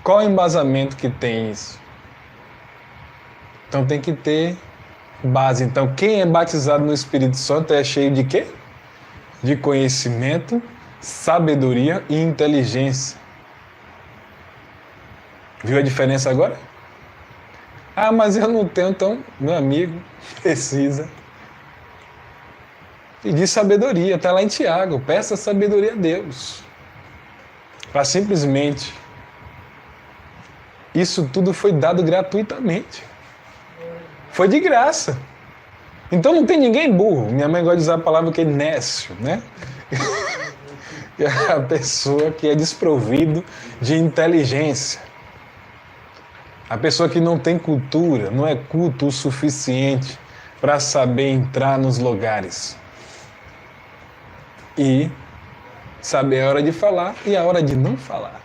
Qual o embasamento que tem isso? Então tem que ter base. Então quem é batizado no Espírito Santo é cheio de quê? De conhecimento, sabedoria e inteligência. Viu a diferença agora? Ah, mas eu não tenho, então, meu amigo, precisa pedir sabedoria. Está lá em Tiago, peça sabedoria a Deus. Para simplesmente, isso tudo foi dado gratuitamente. Foi de graça. Então não tem ninguém burro. Minha mãe gosta de usar a palavra que é nécio, né? É a pessoa que é desprovido de inteligência. A pessoa que não tem cultura, não é culto o suficiente para saber entrar nos lugares. E saber a hora de falar e a hora de não falar.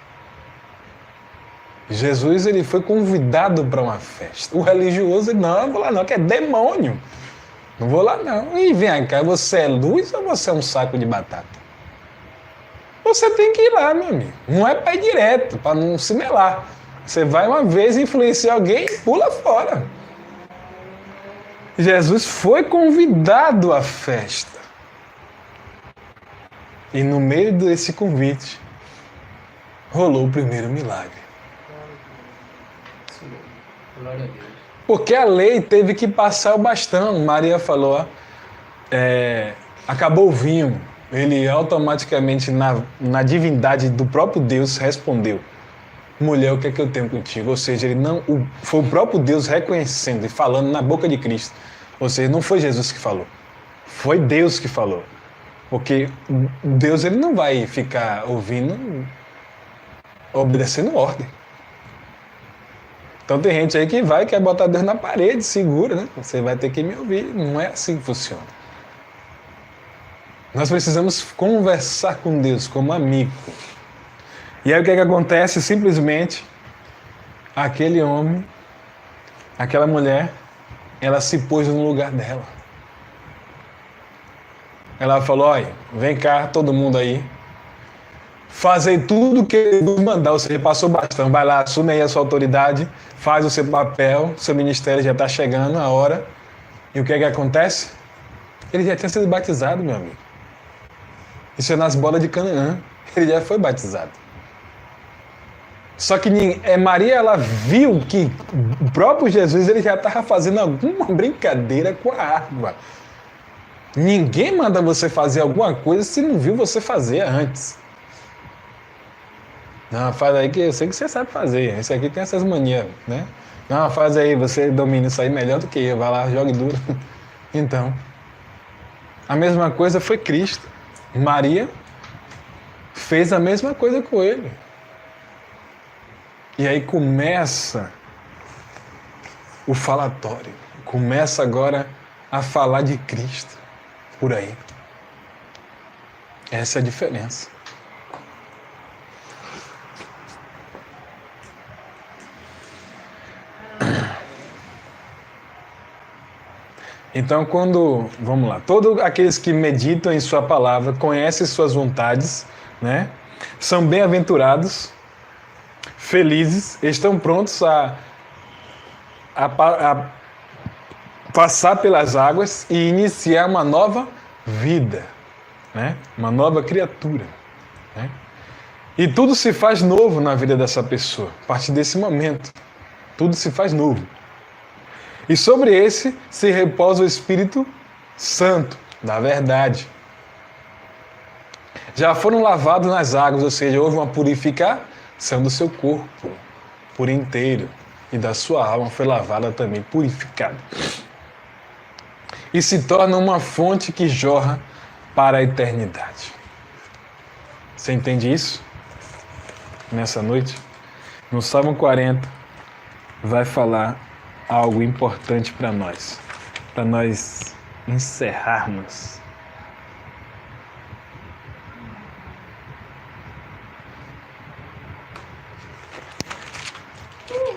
Jesus, ele foi convidado para uma festa. O religioso, não, eu vou lá não, que é demônio. Não vou lá não. E vem cá, você é luz ou você é um saco de batata? Você tem que ir lá, meu amigo. Não é para ir direto, para não se melar. Você vai uma vez influenciar alguém e pula fora. Jesus foi convidado à festa. E no meio desse convite, rolou o primeiro milagre. Glória a Deus. Porque a lei teve que passar o bastão. Maria falou, Acabou o vinho, ele automaticamente, na divindade do próprio Deus, respondeu: mulher, o que é que eu tenho contigo? Ou seja, ele não, foi o próprio Deus reconhecendo e falando na boca de Cristo. Ou seja, não foi Jesus que falou, foi Deus que falou. Porque Deus, ele não vai ficar ouvindo, obedecendo ordem. Então tem gente aí que quer botar Deus na parede, segura, né? Você vai ter que me ouvir. Não é assim que funciona. Nós precisamos conversar com Deus como amigo. E aí o que é que acontece? Simplesmente, aquele homem, aquela mulher, ela se pôs no lugar dela. Ela falou: olha, vem cá, todo mundo aí. Fazei tudo o que Deus mandar. Ou seja, passou o bastão. Vai lá, assume aí a sua autoridade, faz o seu papel, seu ministério já está chegando, a hora. E o que é que acontece? Ele já tinha sido batizado, meu amigo. Isso é nas bodas de Canaã. Ele já foi batizado. Só que Maria, ela viu que o próprio Jesus, ele já estava fazendo alguma brincadeira com a água. Ninguém manda você fazer alguma coisa se não viu você fazer antes. Não, faz aí que eu sei que você sabe fazer. Esse aqui tem essas manias, né? Não, faz aí, você domina isso aí melhor do que eu. Vai lá, jogue duro. Então, a mesma coisa foi Cristo. Maria fez a mesma coisa com ele. E aí começa o falatório. Começa agora a falar de Cristo por aí. Essa é a diferença. Então, vamos lá, todos aqueles que meditam em sua palavra, conhecem suas vontades, né? São bem-aventurados, felizes, estão prontos a passar pelas águas e iniciar uma nova vida, né? Uma nova criatura, né? E tudo se faz novo na vida dessa pessoa, a partir desse momento, tudo se faz novo. E sobre esse se repousa o Espírito Santo, da verdade. Já foram lavados nas águas, ou seja, houve uma purificação do seu corpo por inteiro. E da sua alma foi lavada também, purificada. E se torna uma fonte que jorra para a eternidade. Você entende isso? Nessa noite? No Salmo 40, vai falar algo importante para nós encerrarmos.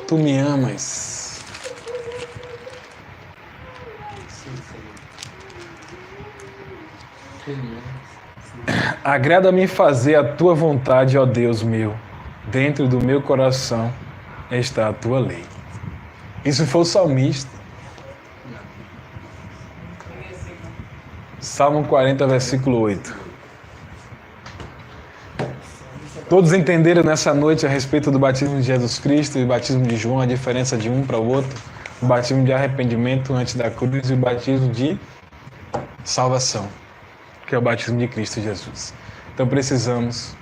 Tu me amas. Agrada-me fazer a tua vontade, ó Deus meu. Dentro do meu coração está a tua lei. Isso foi o salmista. Salmo 40, versículo 8. Todos entenderam nessa noite a respeito do batismo de Jesus Cristo e o batismo de João, a diferença de um para o outro, o batismo de arrependimento antes da cruz e o batismo de salvação, que é o batismo de Cristo Jesus. Então precisamos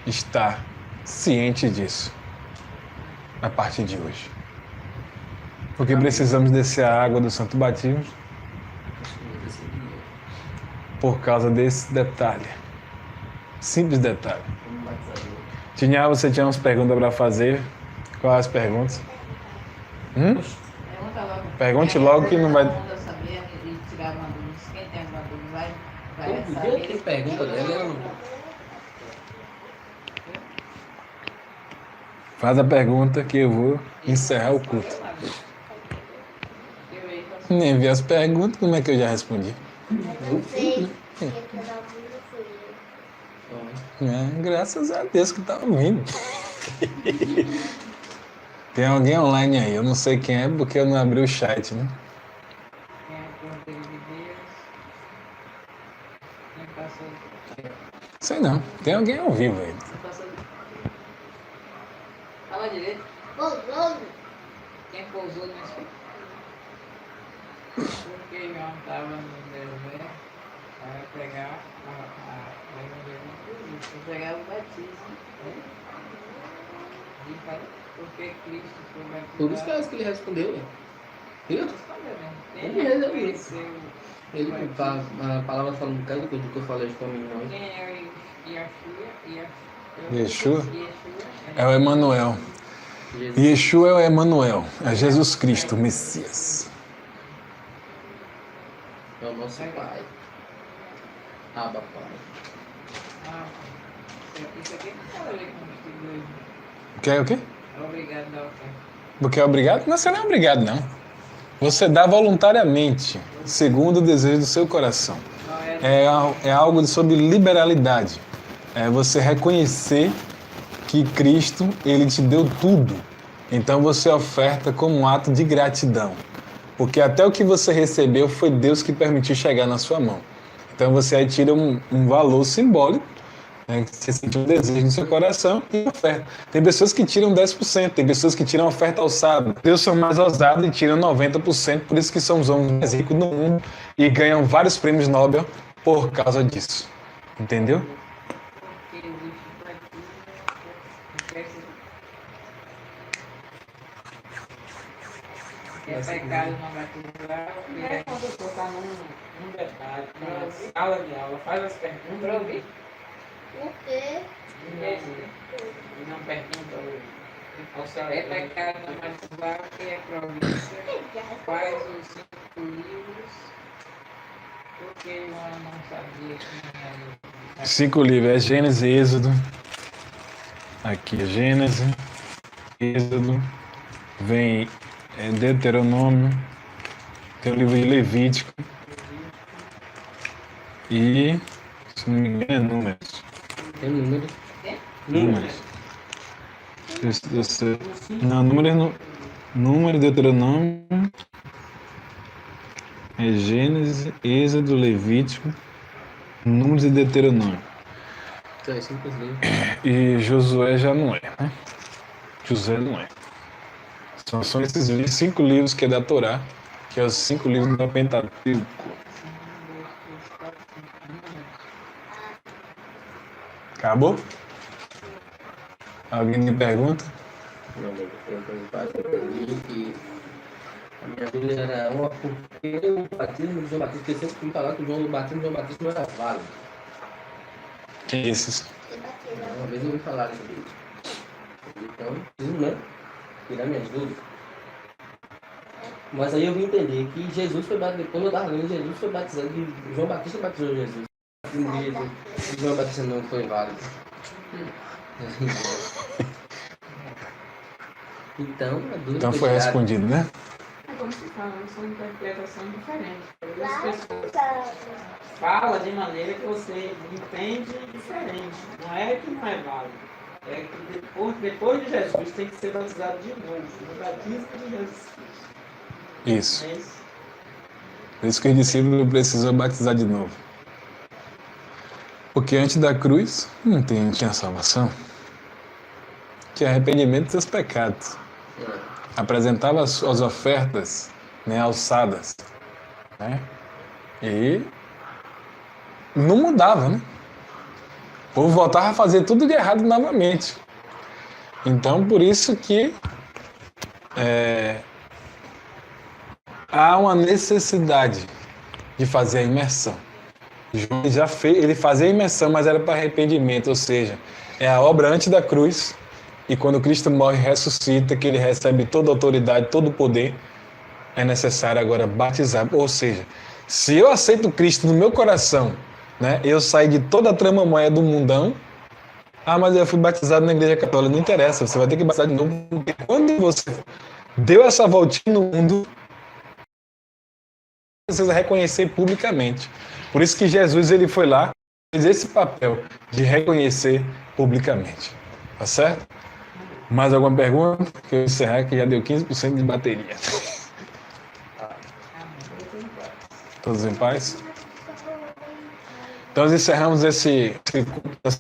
estar cientes disso a partir de hoje. Porque precisamos descer a água do Santo Batismo por causa desse detalhe. Simples detalhe. Tinha, você tinha umas perguntas para fazer. Quais as perguntas? Pergunte logo que não vai... Todo dia tem pergunta dela. Faz a pergunta que eu vou encerrar o culto. Nem vi as perguntas, como é que eu já respondi? Graças a Deus que tá ouvindo. Tem alguém online aí, eu não sei quem é porque eu não abri o chat, né? Sei não, tem alguém ao vivo aí. Fala direito. Quem pousou no Espírito? Porque João estava no deserto, Para pegar a evangelho de Cristo, pegar o batismo. E para, porque Cristo foi batizado. Por isso que é isso que ele respondeu, né? Viu? Ele reconheceu. Ele, a palavra fala um bocado do que eu falei com a minha irmã. Quem é o Yeshua? Yeshua? É o Emanuel. Yeshua é o Emanuel. É Jesus Cristo, o Messias. É o nosso Pai. Abba, Pai. Isso aqui não fala ali com os dois. Quer o quê? Obrigado da oferta. Porque é obrigado? Não, você não é obrigado, não. Você dá voluntariamente, segundo o desejo do seu coração. É algo sobre liberalidade. É você reconhecer que Cristo, Ele te deu tudo. Então você oferta como um ato de gratidão. Porque até o que você recebeu foi Deus que permitiu chegar na sua mão. Então você aí tira um valor simbólico, né, que você sentiu um desejo no seu coração e oferta. Tem pessoas que tiram 10%, tem pessoas que tiram oferta alçada. Deus são mais ousados e tiram 90%, por isso que são os homens mais ricos do mundo e ganham vários prêmios Nobel por causa disso. Entendeu? Porque existe batismo, é pecado não batizar, É quando a pessoa está num detalhe, numa sala de aula, faz as perguntas O quê? e não pergunta ao seu é pecado não batizar, que é província, faz os 5 livros, porque eu não sabia que era. 5 livros, é Gênesis e Êxodo. Aqui é Gênesis, Êxodo, vem Deuteronômio, tem o livro de Levítico e, se não me engano, é Números. Tem número. Números. Não, Número, Deuteronômio, é Gênesis, Êxodo, Levítico, Números e Deuteronômio. Então, é 5 livros. E Josué já não é, né? José não é. São esses 5 livros que é da Torá, que é os 5 livros do Pentateuco. Acabou? Alguém me pergunta? Não, eu entendi que a minha dúvida era porque o batismo de João Batista, porque sempre fui falar que o batismo de João Batista não era válido. Que é esses? Uma vez eu ouvi falar isso aqui. Então, preciso, né? Tirar minhas dúvidas. Mas aí eu vim entender que Jesus foi batizado, quando eu estava lendo, Jesus foi batizado, e João Batista batizou Jesus. E João Batista não foi válido. Então, a dúvida Então foi respondido, né? É como se fala, são interpretações diferentes. As pessoas falam de maneira que você entende diferente. Não é que não é válido. É que depois de Jesus tem que ser batizado de novo. No batismo de Jesus Cristo. Isso. É isso? Por isso que os discípulos precisam batizar de novo. Porque antes da cruz não tinha salvação. Tinha arrependimento dos seus pecados. Apresentava as ofertas, né, alçadas. Né? E não mudava, né? O povo voltava a fazer tudo de errado novamente. Então, por isso que há uma necessidade de fazer a imersão. João já fez, ele fazia a imersão, mas era para arrependimento, ou seja, é a obra antes da cruz, e quando Cristo morre e ressuscita, que ele recebe toda a autoridade, todo o poder, é necessário agora batizar. Ou seja, se eu aceito Cristo no meu coração, né, eu saí de toda a tramamóia do mundão, mas eu fui batizado na igreja católica, não interessa, você vai ter que batizar de novo, porque quando você deu essa voltinha no mundo, você precisa reconhecer publicamente. Por isso que Jesus ele foi lá, fez esse papel de reconhecer publicamente. Tá certo? Mais alguma pergunta? Que eu encerrar que já deu 15% de bateria. Todos em paz? Então nós encerramos essa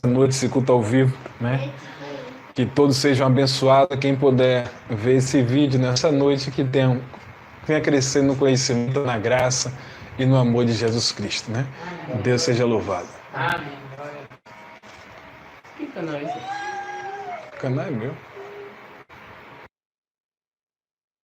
noite, esse culto ao vivo, né? Que todos sejam abençoados. Quem puder ver esse vídeo nessa noite, que venha crescendo no conhecimento, na graça e no amor de Jesus Cristo, né? Amém. Deus seja louvado. Amém. Glória a Deus. Que canal é esse? O canal é meu.